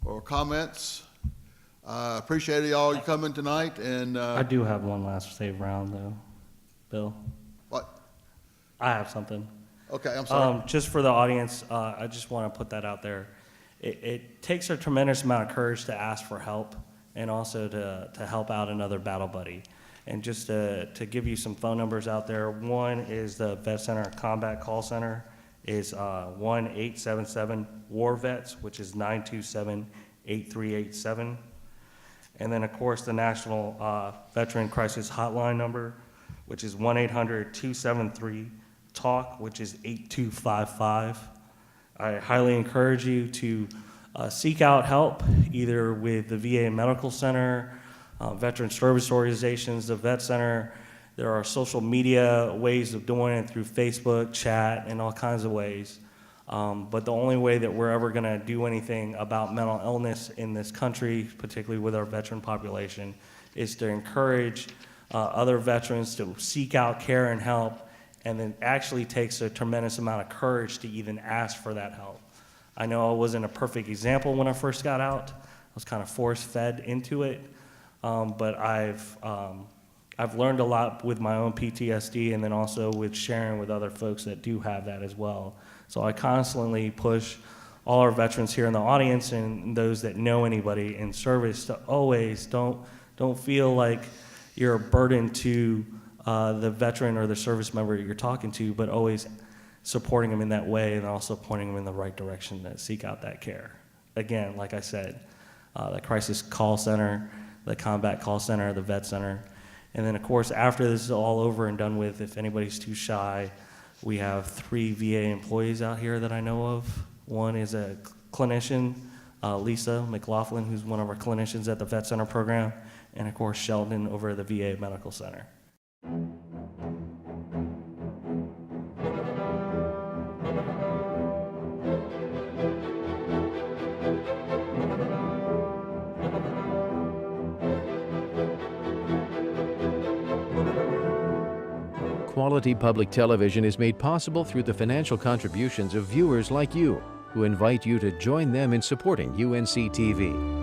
or comments? Appreciate y'all coming tonight, and I do have one last save round, though, Bill. what? I have something. Okay, I'm sorry. Just for the audience, I just want to put that out there. It takes a tremendous amount of courage to ask for help, and also to help out another battle buddy. And just to give you some phone numbers out there, one is the Vet Center Combat Call Center, is 1-877-WAR-VETS, which is 927-8387. And then, of course, the National Veteran Crisis Hotline number, which is 1-800-273-TALK, which is 8255. I highly encourage you to seek out help, either with the VA Medical Center, veteran service organizations, the Vet Center. There are social media ways of doing it through Facebook, chat, and all kinds of ways. But the only way that we're ever going to do anything about mental illness in this country, particularly with our veteran population, is to encourage other veterans to seek out care and help, and then actually takes a tremendous amount of courage to even ask for that help. I know I wasn't a perfect example when I first got out. I was kind of force-fed into it, but I've learned a lot with my own PTSD, and then also with sharing with other folks that do have that as well. So I constantly push all our veterans here in the audience and those that know anybody in service to always don't feel like you're a burden to the veteran or the service member you're talking to, but always supporting them in that way, and also pointing them in the right direction to seek out that care. Again, like I said, the Crisis Call Center, the Combat Call Center, the Vet Center. And then, of course, after this is all over and done with, if anybody's too shy, we have 3 VA employees out here that I know of. One is a clinician, Lisa McLaughlin, who's one of our clinicians at the Vet Center program, and of course Sheldon over at the VA Medical Center. Quality public television is made possible through the financial contributions of viewers like you, who invite you to join them in supporting UNC TV.